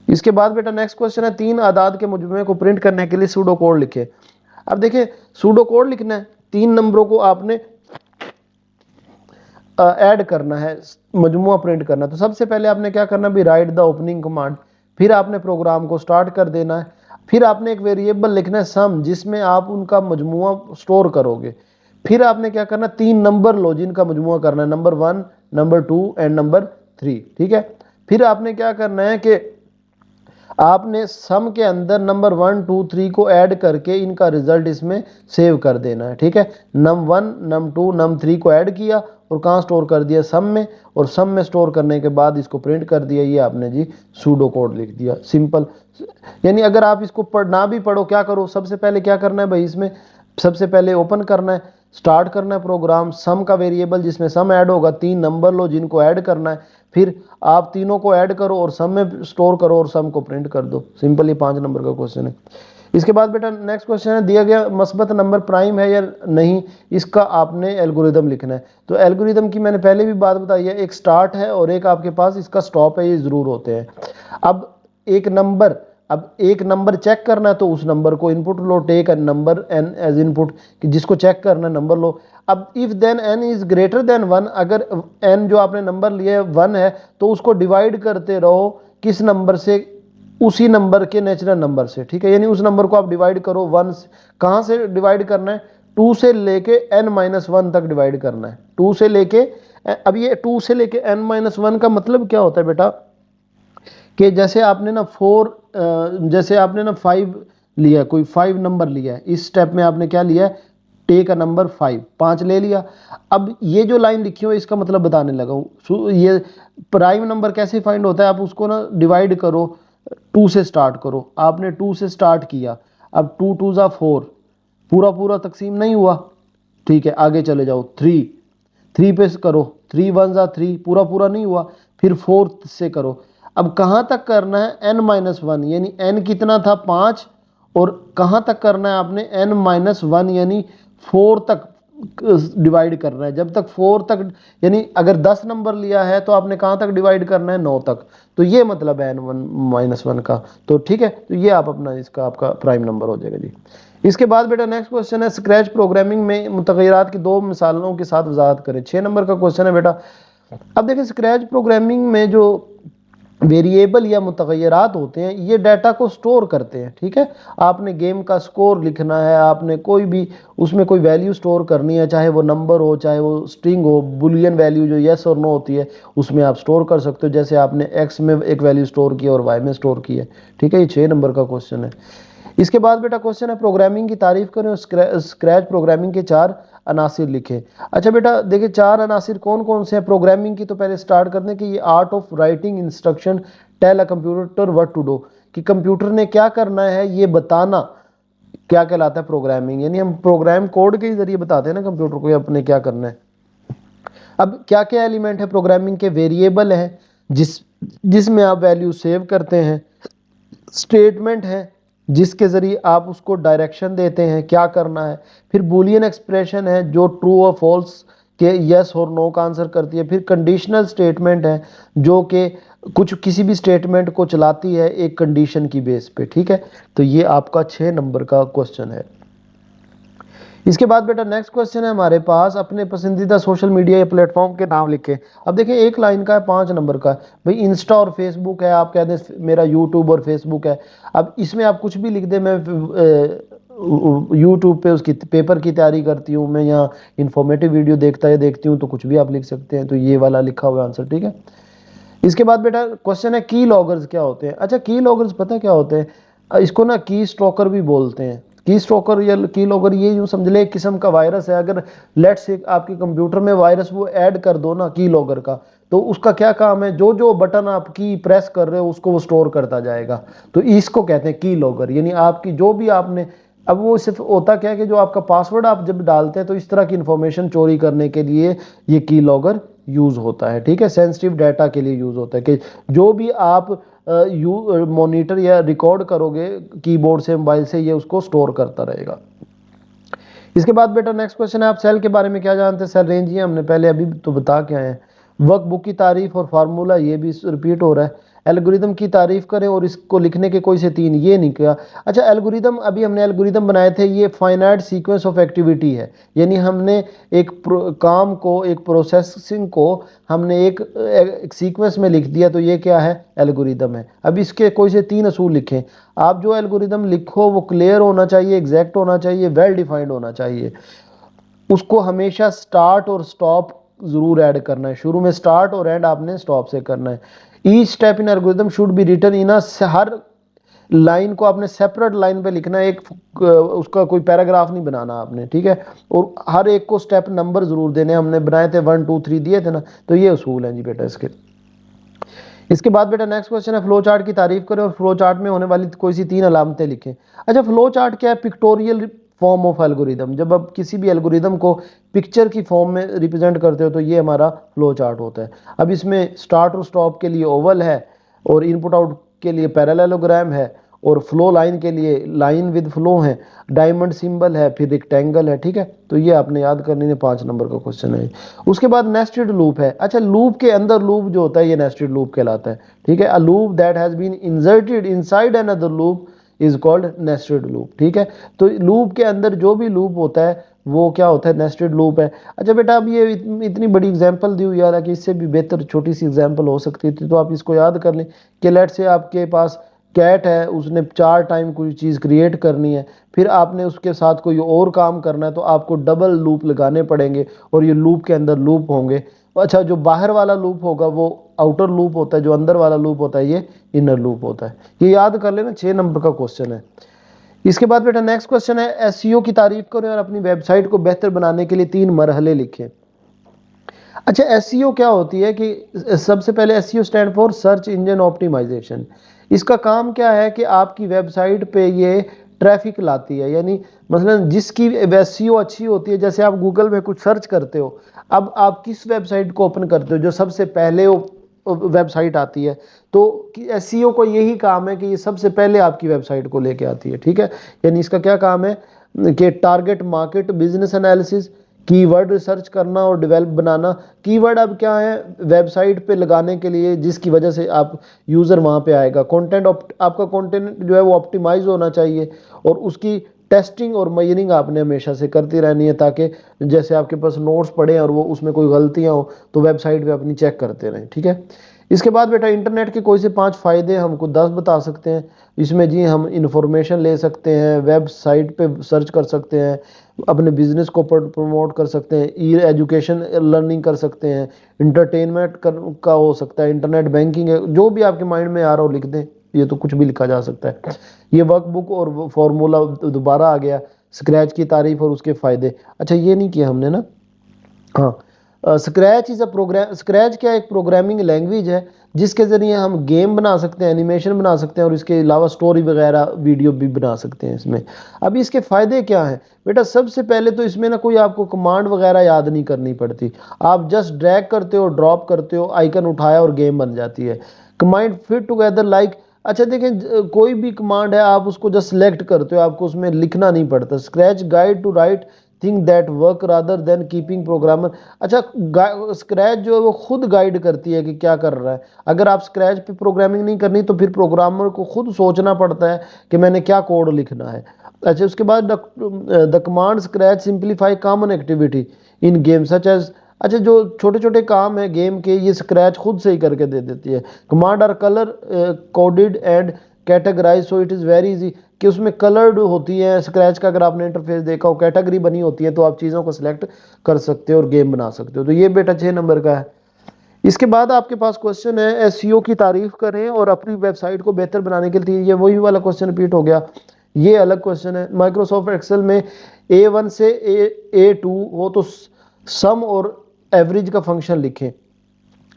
इसके बाद बेटा नेक्स्ट क्वेश्चन है, 3 आदाद के मजमूए को प्रिंट करने के लिए सूडो कोड लिखे। अब देखिए, सूडो कोड लिखना है, 3 नंबरों को आपने ऐड करना है, मजमुआ प्रिंट करना है। तो सबसे पहले आपने क्या करना है, राइट द ओपनिंग कमांड। फिर आपने प्रोग्राम को स्टार्ट कर देना है। फिर आपने एक वेरिएबल लिखना है सम, जिसमें आप उनका मजमुआ स्टोर करोगे। फिर आपने क्या करना है, 3 नंबर लो जिनका मजमुआ करना है, नंबर 1, नंबर 2 एंड नंबर 3, ठीक है। फिर आपने क्या करना है कि आपने सम के अंदर नंबर 1, 2, 3 को ऐड करके इनका रिजल्ट इसमें सेव कर देना है, ठीक है। नम 1, नम 2, नम 3 को ऐड किया और कहाँ स्टोर कर दिया, सम में। और सम में स्टोर करने के बाद इसको प्रिंट कर दिया। ये आपने जी सूडो कोड लिख दिया, सिंपल। यानी अगर आप इसको ना भी पढ़ो, क्या करो, सबसे पहले क्या करना है भाई, इसमें सबसे पहले ओपन करना है, स्टार्ट करना है प्रोग्राम, सम का वेरिएबल जिसमें सम ऐड होगा, 3 नंबर लो जिनको ऐड करना है। फिर आप तीनों को ऐड करो और सम में स्टोर करो और सम को प्रिंट कर दो, सिंपल। ये 5 नंबर का क्वेश्चन है। इसके बाद बेटा नेक्स्ट क्वेश्चन है, दिया गया मस्बत नंबर प्राइम है या नहीं, इसका आपने एल्गोरिदम लिखना है। तो एल्गोरिदम की मैंने पहले भी बात बताई है, एक स्टार्ट है और एक आपके पास इसका स्टॉप है, ये जरूर होते हैं। अब एक नंबर चेक करना है, तो उस नंबर को इनपुट लो, take number n as input, कि जिसको चेक करना है नंबर लो। अब if then n is greater than 1, अगर एन जो आपने नंबर लिया है 1 है, तो उसको डिवाइड करते रहो किस नंबर से, उसी नंबर के नेचुरल नंबर से, ठीक है। यानी उस नंबर को आप डिवाइड करो 1 से। कहाँ से डिवाइड करना है, 2 से लेके n-1 तक डिवाइड करना है, 2 से लेके। अब ये 2 से लेके n-1 का मतलब क्या होता है बेटा, कि जैसे आपने ना 5 लिया, कोई 5 नंबर लिया है, इस स्टेप में आपने क्या लिया है, टेक अ नंबर 5 ले लिया। अब ये जो लाइन लिखी हो इसका मतलब बताने लगा हूँ। ये प्राइम नंबर कैसे फाइंड होता है, आप उसको ना डिवाइड करो, 2 से स्टार्ट करो। आपने 2 से स्टार्ट किया, अब 2 2 जा 4, पूरा पूरा तकसीम नहीं हुआ, ठीक है। आगे चले जाओ, 3 पे करो, 3 1 जा 3, पूरा पूरा नहीं हुआ, फिर 4 से करो। अब कहाँ तक करना है, n-1, यानी n कितना था, 5। और कहाँ तक करना है आपने, n-1 यानी 4 तक डिवाइड करना है। जब तक 4 तक, यानी अगर 10 नंबर लिया है तो आपने कहाँ तक डिवाइड करना है, 9 तक। तो ये मतलब है n-1 का। तो ठीक है, तो ये आप अपना इसका आपका प्राइम नंबर हो जाएगा जी। इसके बाद बेटा नेक्स्ट क्वेश्चन है, स्क्रैच प्रोग्रामिंग में मुतग़य्यरात की 2 मिसालों के साथ वजाहत करें। 6 नंबर का क्वेश्चन है बेटा। अब देखिए, स्क्रैच प्रोग्रामिंग में जो वेरिएबल या मुतग़य्यरात होते हैं, ये डाटा को स्टोर करते हैं, ठीक है। आपने गेम का स्कोर लिखना है, आपने कोई भी उसमें कोई वैल्यू स्टोर करनी है, चाहे वो नंबर हो, चाहे वो स्ट्रिंग हो, बुलियन वैल्यू जो येस और नो होती है, उसमें आप स्टोर कर सकते हो। जैसे आपने एक्स में एक वैल्यू स्टोर की और वाई में स्टोर की है, ठीक है। ये 6 नंबर का क्वेश्चन है। इसके बाद बेटा क्वेश्चन है, प्रोग्रामिंग की तारीफ करें और स्क्रैच प्रोग्रामिंग के 4 अनासिर लिखे। अच्छा बेटा देखिए, 4 अनासिर कौन कौन से हैं प्रोग्रामिंग की, तो पहले स्टार्ट करने की, ये art of writing instruction tell a computer what to do, कि कंप्यूटर ने क्या करना है ये बताना, क्या कहलाता है प्रोग्रामिंग। यानी हम प्रोग्राम कोड के जरिए बताते हैं ना कंप्यूटर को अपने क्या करना है। अब क्या क्या एलिमेंट है प्रोग्रामिंग के, वेरिएबल है जिसमें आप वैल्यू सेव करते हैं, स्टेटमेंट है जिसके ज़रिए आप उसको डायरेक्शन देते हैं क्या करना है, फिर बूलियन एक्सप्रेशन है जो ट्रू और फॉल्स के यस और नो का आंसर करती है, फिर कंडीशनल स्टेटमेंट है जो कि किसी भी स्टेटमेंट को चलाती है एक कंडीशन की बेस पे, ठीक है। तो ये आपका 6 नंबर का क्वेश्चन है। इसके बाद बेटा नेक्स्ट क्वेश्चन है हमारे पास, अपने पसंदीदा सोशल मीडिया या प्लेटफॉर्म के नाम लिखें। अब देखिए, एक लाइन का है, 5 नंबर का है भाई। इंस्टा और फेसबुक है, आप कहते हैं मेरा यूट्यूब और फेसबुक है। अब इसमें आप कुछ भी लिख दें, मैं यूट्यूब पे उसकी पेपर की तैयारी करती हूँ मैं, या इन्फॉर्मेटिव वीडियो देखती हूँ, तो कुछ भी आप लिख सकते हैं। तो ये वाला लिखा हुआ आंसर, ठीक है। इसके बाद बेटा क्वेश्चन है की लॉगर्स क्या होते हैं। अच्छा, की लॉगर्स पता क्या होते हैं? इसको ना की स्टॉकर भी बोलते हैं। की स्टॉकर या की लॉगर ये यूं समझ ले, एक किस्म का वायरस है। अगर लेट्स से आपके कंप्यूटर में वायरस वो ऐड कर दो ना की लॉगर का, तो उसका क्या काम है, जो जो बटन आप की प्रेस कर रहे हो उसको वो स्टोर करता जाएगा। तो इसको कहते हैं की लॉगर, यानी आपकी जो भी आपने, अब वो सिर्फ होता क्या है कि जो आपका पासवर्ड आप जब डालते हैं तो इस तरह की इंफॉर्मेशन चोरी करने के लिए ये की लॉगर यूज होता है, ठीक है। सेंसिटिव डाटा के लिए यूज होता है कि जो भी आप मॉनिटर या रिकॉर्ड करोगे कीबोर्ड से, मोबाइल से, ये उसको स्टोर करता रहेगा। इसके बाद बेटा नेक्स्ट क्वेश्चन है, आप सेल के बारे में क्या जानते हैं? सेल रेंज ही हमने पहले अभी तो बता के आए हैं। वर्क बुक की तारीफ और फार्मूला ये भी रिपीट हो रहा है। एल्गोरिदम की तारीफ करें और इसको लिखने के कोई से तीन, ये नहीं किया। अच्छा, एल्गोरिदम, अभी हमने एल्गोरिदम बनाए थे, ये फाइनाइट सीक्वेंस ऑफ एक्टिविटी है, यानी हमने एक काम को, एक प्रोसेसिंग को हमने एक सीक्वेंस में लिख दिया, तो ये क्या है? एल्गोरिदम है। अब इसके कोई से तीन असूल लिखें। आप जो एल्गोरिदम लिखो वो क्लियर होना चाहिए, एग्जैक्ट होना चाहिए, वेल डिफाइंड होना चाहिए। उसको हमेशा स्टार्ट और स्टॉप जरूर ऐड करना है, शुरू में स्टार्ट और एंड आपने स्टॉप से करना है। Each step in algorithm should be written in a, हर लाइन को आपने सेपरेट लाइन पे लिखना है, एक उसका कोई पैराग्राफ नहीं बनाना आपने, ठीक है। और हर एक को स्टेप नंबर जरूर देने, हमने बनाए थे 1 2 3 दिए थे ना, तो ये उसूल है जी बेटा इसके। इसके बाद बेटा नेक्स्ट क्वेश्चन है, फ्लो चार्ट की तारीफ करें और फ्लो चार्ट में होने वाली कोई सी तीन अलामतें लिखें। अच्छा, फ्लो चार्ट क्या है? Pictorial form of algorithm. जब आप किसी भी एल्गोरिदम को पिक्चर की फॉर्म में रिप्रेजेंट करते हो तो ये हमारा फ्लो चार्ट होता है। अब इसमें स्टार्ट और स्टॉप के लिए ओवल है, और इनपुट आउट के लिए पैरेललोग्राम है, और फ्लो लाइन के लिए लाइन विद फ्लो है, डायमंड सिंबल है, फिर रेक्टेंगल है, ठीक है। तो ये आपने याद करनी है, 5 नंबर का क्वेश्चन है। उसके बाद नेस्टेड लूप है। अच्छा, लूप के अंदर लूप जो होता है ये नेस्टेड लूप कहलाता है, ठीक है। A loop that has been inserted inside another loop is called nested loop, ठीक है। तो लूप के अंदर जो भी लूप होता है वो क्या होता है? नेस्टेड लूप है। अच्छा बेटा, अब ये इतनी बड़ी एग्जांपल दी हुई यार है कि इससे भी बेहतर छोटी सी एग्जांपल हो सकती थी, तो आप इसको याद कर लें कि लेट से आपके पास कैट है, उसने 4 टाइम कोई चीज़ क्रिएट करनी है, फिर आपने उसके साथ कोई और काम करना है, तो आपको डबल लूप लगाने पड़ेंगे, और ये लूप के अंदर लूप होंगे। अच्छा, जो बाहर वाला लूप होगा वो आउटर लूप होता है, जो अंदर वाला लूप होता है ये इनर लूप होता है। ये याद कर लेना, 6 नंबर का क्वेश्चन है। इसके बाद बेटा नेक्स्ट क्वेश्चन है, एसईओ की तारीफ करें और अपनी वेबसाइट को बेहतर बनाने के लिए 3 मरहले लिखें। अच्छा, एसईओ क्या होती है कि सबसे पहले SEO stand for search engine optimization. इसका काम क्या है कि आपकी वेबसाइट पे ये ट्रैफिक लाती है, यानी मसलन जिसकी एसईओ अच्छी होती है, जैसे आप गूगल में कुछ सर्च करते हो, अब आप किस वेबसाइट को ओपन करते हो? जो सबसे पहले वेबसाइट आती है, तो एसईओ को यही काम है कि ये सबसे पहले आपकी वेबसाइट को लेके आती है, ठीक है। यानी इसका क्या काम है कि target market, business analysis, keyword research करना और डेवलप बनाना। कीवर्ड अब क्या है? वेबसाइट पे लगाने के लिए जिसकी वजह से आप यूज़र वहाँ पे आएगा। कंटेंट, आपका कंटेंट जो है वो ऑप्टिमाइज होना चाहिए, और उसकी टेस्टिंग और मयरिंग आपने हमेशा से करती रहनी है, ताकि जैसे आपके पास नोट्स पड़े और वो उसमें कोई गलतियाँ हो तो वेबसाइट पे अपनी चेक करते रहें, ठीक है। इसके बाद बेटा इंटरनेट के कोई से 5 फ़ायदे हमको 10 बता सकते हैं। इसमें जी हम इंफॉर्मेशन ले सकते हैं, वेबसाइट पे सर्च कर सकते हैं, अपने बिजनेस को प्रमोट कर सकते हैं, ई एजुकेशन लर्निंग कर सकते हैं, इंटरटेनमेंट का हो सकता है, इंटरनेट बैंकिंग है, जो भी आपके माइंड में आ रहा हो लिख दें, ये तो कुछ भी लिखा जा सकता है। ये वर्कबुक और फॉर्मूला दोबारा आ गया, स्क्रैच की तारीफ और उसके फ़ायदे। अच्छा, ये नहीं किया हमने ना। हाँ, Scratch is a program. Scratch क्या, एक प्रोग्रामिंग लैंग्वेज है जिसके ज़रिए हम गेम बना सकते हैं, एनिमेशन बना सकते हैं, और इसके अलावा स्टोरी वगैरह वीडियो भी बना सकते हैं इसमें। अब इसके फ़ायदे क्या हैं बेटा? सबसे पहले तो इसमें ना कोई आपको कमांड वगैरह याद नहीं करनी पड़ती, आप जस्ट ड्रैग करते हो, ड्रॉप करते हो, आइकन उठाया और गेम बन जाती है। कमांड फिट टुगेदर लाइक, अच्छा देखें, कोई भी कमांड है आप उसको जस्ट सेलेक्ट करते हो, आपको उसमें लिखना नहीं पड़ता। Scratch guide to write thing that work rather than keeping programmer. अच्छा, स्क्रैच जो है वो खुद गाइड करती है कि क्या कर रहा है। अगर आप स्क्रैच पे प्रोग्रामिंग नहीं करनी तो फिर प्रोग्रामर को खुद सोचना पड़ता है कि मैंने क्या कोड लिखना है। अच्छा, उसके बाद the command Scratch simplify common activity in game such as, अच्छा जो छोटे छोटे काम है गेम के, ये स्क्रैच खुद से ही करके दे देती है। Command are colour coded and categorise, so it is very easy कि उसमें कलर्ड होती है। स्क्रैच का अगर आपने इंटरफेस देखा हो, कैटेगरी बनी होती है, तो आप चीज़ों को सिलेक्ट कर सकते हो और गेम बना सकते हो। तो ये बेटा 6 नंबर का है। इसके बाद आपके पास क्वेश्चन है एसईओ की तारीफ करें और अपनी वेबसाइट को बेहतर बनाने के लिए। ये वही वाला क्वेश्चन रिपीट हो गया, ये अलग क्वेश्चन है। माइक्रोसॉफ्ट एक्सेल में A1 से A2 हो तो सम और एवरेज का फंक्शन लिखें।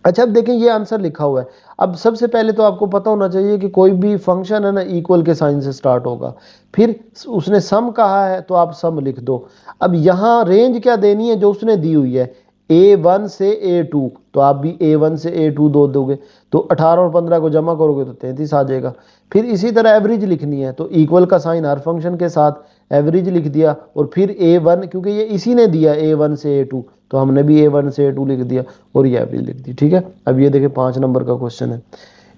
अच्छा, अब देखें ये आंसर लिखा हुआ है। अब सबसे पहले तो आपको पता होना चाहिए कि कोई भी फंक्शन है ना, इक्वल के साइन से स्टार्ट होगा। फिर उसने सम कहा है तो आप सम लिख दो। अब यहाँ रेंज क्या देनी है, जो उसने दी हुई है A1 से A2, तो आप भी A1 से A2 दो दोगे, तो 18 और 15 को जमा करोगे तो 33 आ जाएगा। फिर इसी तरह एवरेज लिखनी है, तो इक्वल का साइन हर फंक्शन के साथ एवरेज लिख दिया, और फिर A1, क्योंकि ये इसी ने दिया A1 से A2, तो हमने भी A1 से A2 लिख दिया और ये एवरेज लिख दी। ठीक है, अब ये देखिए 5 नंबर का क्वेश्चन है।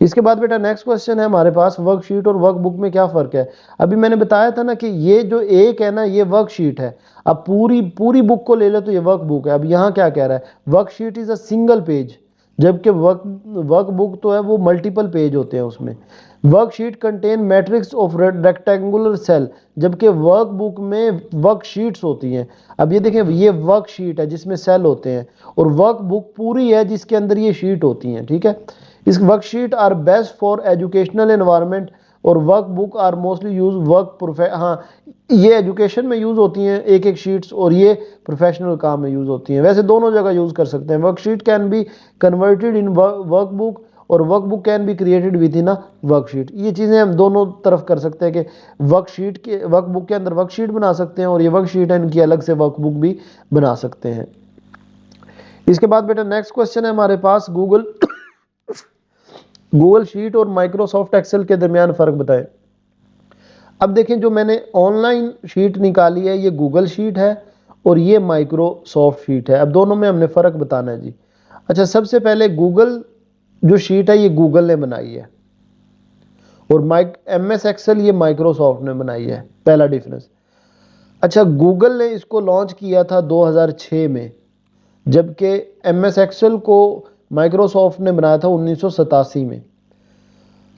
इसके बाद बेटा नेक्स्ट क्वेश्चन है हमारे पास, वर्कशीट और वर्कबुक में क्या फ़र्क है। अभी मैंने बताया था ना कि ये जो एक है ना, ये वर्कशीट है। अब पूरी पूरी बुक को ले लो तो ये वर्कबुक है। अब यहाँ क्या कह रहा है, worksheet is a single page, जबकि वर्कबुक तो है वो मल्टीपल पेज होते हैं उसमें। Worksheet contain matrix of rectangular cell, जबकि वर्कबुक में वर्कशीट्स होती हैं। अब ये देखें, ये वर्कशीट है जिसमें सेल होते हैं, और वर्कबुक पूरी है जिसके अंदर ये शीट होती हैं। ठीक है, इस worksheet are best for educational environment, और वर्कबुक आर मोस्टली यूज हाँ, ये एजुकेशन में यूज़ होती हैं एक एक शीट्स, और ये प्रोफेशनल काम में यूज़ होती हैं। वैसे दोनों जगह यूज़ कर सकते हैं। Worksheet can be converted in workbook, और workbook can be created within a worksheet. ये चीज़ें हम दोनों तरफ कर सकते हैं कि वर्कशीट के वर्कबुक के अंदर वर्कशीट बना सकते हैं, और ये वर्कशीट है इनकी अलग से वर्कबुक भी बना सकते हैं। इसके बाद बेटा नेक्स्ट क्वेश्चन है हमारे पास, गूगल शीट और माइक्रोसॉफ्ट एक्सेल के दरमियान फ़र्क बताएं। अब देखें, जो मैंने ऑनलाइन शीट निकाली है ये गूगल शीट है, और ये माइक्रोसॉफ्ट शीट है। अब दोनों में हमने फ़र्क बताना है जी। अच्छा, सबसे पहले गूगल जो शीट है ये गूगल ने बनाई है, और MS एक्सेल ये माइक्रोसॉफ्ट ने बनाई है, पहला डिफरेंस। अच्छा, गूगल ने इसको लॉन्च किया था 2006 में, जबकि MS एक्सेल को माइक्रोसॉफ्ट ने बनाया था 1987 में।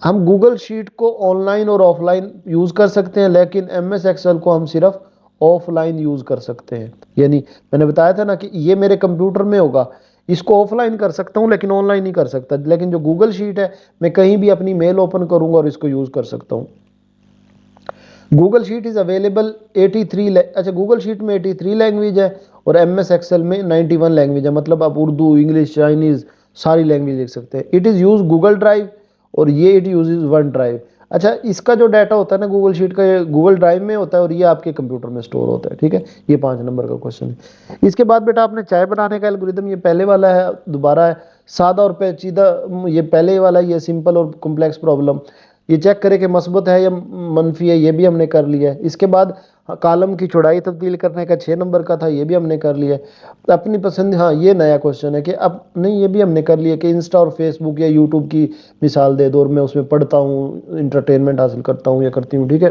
हम गूगल शीट को ऑनलाइन और ऑफलाइन यूज़ कर सकते हैं, लेकिन MS एक्सेल को हम सिर्फ ऑफलाइन यूज़ कर सकते हैं। यानी मैंने बताया था ना कि ये मेरे कंप्यूटर में होगा, इसको ऑफलाइन कर सकता हूँ लेकिन ऑनलाइन नहीं कर सकता। लेकिन जो गूगल शीट है, मैं कहीं भी अपनी मेल ओपन करूँगा और इसको यूज़ कर सकता हूँ। गूगल शीट इज़ अवेलेबल 83 अच्छा, गूगल शीट में 83 लैंग्वेज है, और MS एक्सेल में 91 लैंग्वेज है। मतलब आप उर्दू, इंग्लिश, चाइनीज़ सारी लैंग्वेज लिख सकते हैं। It is use Google drive, और ये इट यूज वन ड्राइव। अच्छा, इसका जो डाटा होता है ना गूगल शीट का, ये गूगल ड्राइव में होता है, और ये आपके कंप्यूटर में स्टोर होता है। ठीक है, ये 5 नंबर का क्वेश्चन है। इसके बाद बेटा आपने चाय बनाने का एल्गोरिदम, ये पहले वाला है, दोबारा है। सादा और पेचीदा, ये पहले वाला, ये सिंपल और कॉम्प्लेक्स प्रॉब्लम। ये चेक करें कि मस्बत है या मनफी है, ये भी हमने कर लिया है। इसके बाद कालम की चौड़ाई तब्दील करने का 6 नंबर का था, ये भी हमने कर लिया है। अपनी पसंद, हाँ ये नया क्वेश्चन है कि अब नहीं, ये भी हमने कर लिया कि इंस्टा और फेसबुक या यूट्यूब की मिसाल दे दो और मैं उसमें पढ़ता हूँ, इंटरटेनमेंट हासिल करता हूँ या करती हूँ। ठीक है।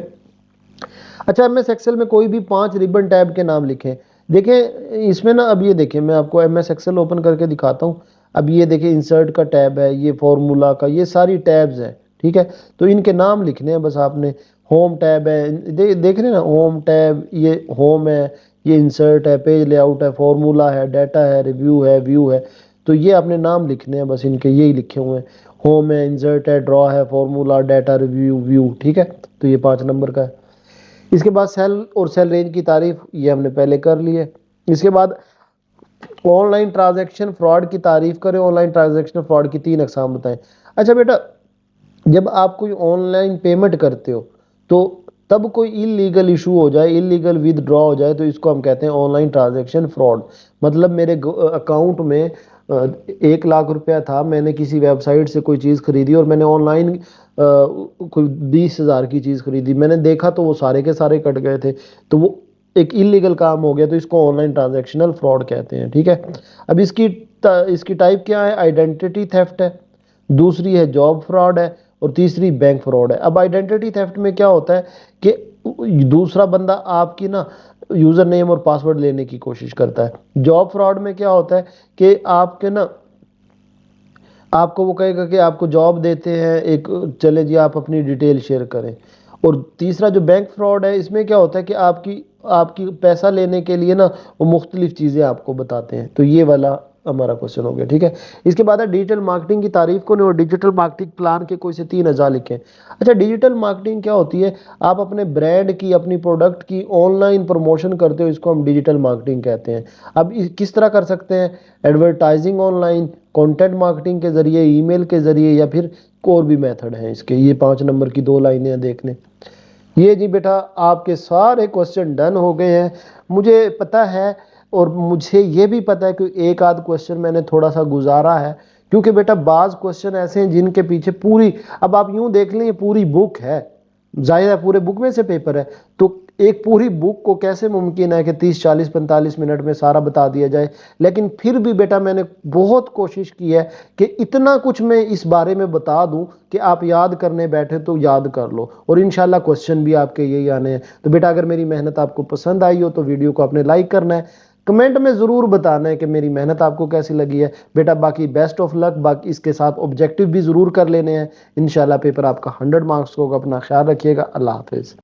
अच्छा, MS एक्सेल में कोई भी 5 रिबन टैब के नाम लिखें। देखें इसमें ना, अब ये देखें, मैं आपको MS एक्सेल ओपन करके दिखाता हूँ। अब ये देखें, इंसर्ट का टैब है, ये फॉर्मूला का, ये सारी टैब्स हैं। ठीक है, तो इनके नाम लिखने हैं बस आपने। होम टैब है, देख रहे हैं ना, होम टैब, ये होम है, ये इंसर्ट है, पेज लेआउट है, फॉर्मूला है, डाटा है, रिव्यू है, व्यू है। तो ये आपने नाम लिखने हैं बस इनके, यही लिखे हुए हैं। होम है, इंसर्ट है, ड्रॉ है, फॉर्मूला, डाटा, रिव्यू, व्यू। ठीक है, तो ये 5 नंबर का है। इसके बाद सेल और सेल रेंज की तारीफ, ये हमने पहले कर ली है। इसके बाद ऑनलाइन ट्रांजैक्शन फ्रॉड की तारीफ करें। ऑनलाइन ट्रांजैक्शन फ्रॉड की 3 अकसाम बताएं। अच्छा बेटा, जब आप कोई ऑनलाइन पेमेंट करते हो तो तब कोई इलीगल इशू हो जाए, इलीगल विदड्रॉ हो जाए, तो इसको हम कहते हैं ऑनलाइन ट्रांजैक्शन फ्रॉड। मतलब मेरे अकाउंट में 1 लाख रुपया था, मैंने किसी वेबसाइट से कोई चीज़ खरीदी और मैंने ऑनलाइन कोई 20,000 की चीज़ खरीदी, मैंने देखा तो वो सारे के सारे कट गए थे, तो वो एक इलीगल काम हो गया, तो इसको ऑनलाइन ट्रांजैक्शनल फ्रॉड कहते हैं। ठीक है। अब इसकी टाइप क्या है, आइडेंटिटी थेफ्ट है, दूसरी है जॉब फ्रॉड है, और तीसरी बैंक फ्रॉड है। अब आइडेंटिटी थेफ्ट में क्या होता है कि दूसरा बंदा आपकी ना यूज़र नेम और पासवर्ड लेने की कोशिश करता है। जॉब फ्रॉड में क्या होता है कि आपके ना आपको वो कहेगा कि आपको जॉब देते हैं एक, चले जी आप अपनी डिटेल शेयर करें। और तीसरा जो बैंक फ्रॉड है, इसमें क्या होता है कि आपकी आपकी पैसा लेने के लिए ना वो मुख्तलिफ चीज़ें आपको बताते हैं। तो ये वाला हमारा क्वेश्चन हो गया, ठीक है। इसके बाद है डिजिटल मार्केटिंग की तारीफ को और डिजिटल मार्केटिंग प्लान के कोई से 3 अज़ा लिखें। अच्छा, डिजिटल मार्केटिंग क्या होती है? आप अपने ब्रांड की, अपनी प्रोडक्ट की ऑनलाइन प्रमोशन करते हो, इसको हम डिजिटल मार्केटिंग कहते हैं। अब किस तरह कर सकते हैं? एडवर्टाइजिंग ऑनलाइन, कंटेंट मार्केटिंग के जरिए, ईमेल के जरिए, या फिर और भी मेथड हैं इसके। ये 5 नंबर की 2 लाइनें देख लें। ये जी बेटा आपके सारे क्वेश्चन डन हो गए हैं। मुझे पता है, और मुझे ये भी पता है कि एक आध क्वेश्चन मैंने थोड़ा सा गुजारा है, क्योंकि बेटा बाज क्वेश्चन ऐसे हैं जिनके पीछे पूरी, अब आप यूं देख लें ये पूरी बुक है, जाहिर है पूरे बुक में से पेपर है, तो एक पूरी बुक को कैसे मुमकिन है कि 30 40 45 मिनट में सारा बता दिया जाए। लेकिन फिर भी बेटा मैंने बहुत कोशिश की है कि इतना कुछ मैं इस बारे में बता दूं कि आप याद करने बैठे तो याद कर लो, और इंशाल्लाह क्वेश्चन भी आपके यही आने हैं। तो बेटा अगर मेरी मेहनत आपको पसंद आई हो तो वीडियो को आपने लाइक करना है, कमेंट में ज़रूर बताना है कि मेरी मेहनत आपको कैसी लगी है बेटा। बाकी बेस्ट ऑफ लक, बाकी इसके साथ ऑब्जेक्टिव भी ज़रूर कर लेने हैं। इंशाल्लाह पेपर आपका 100 मार्क्स होगा। अपना ख्याल रखिएगा। अल्लाह हाफिज़।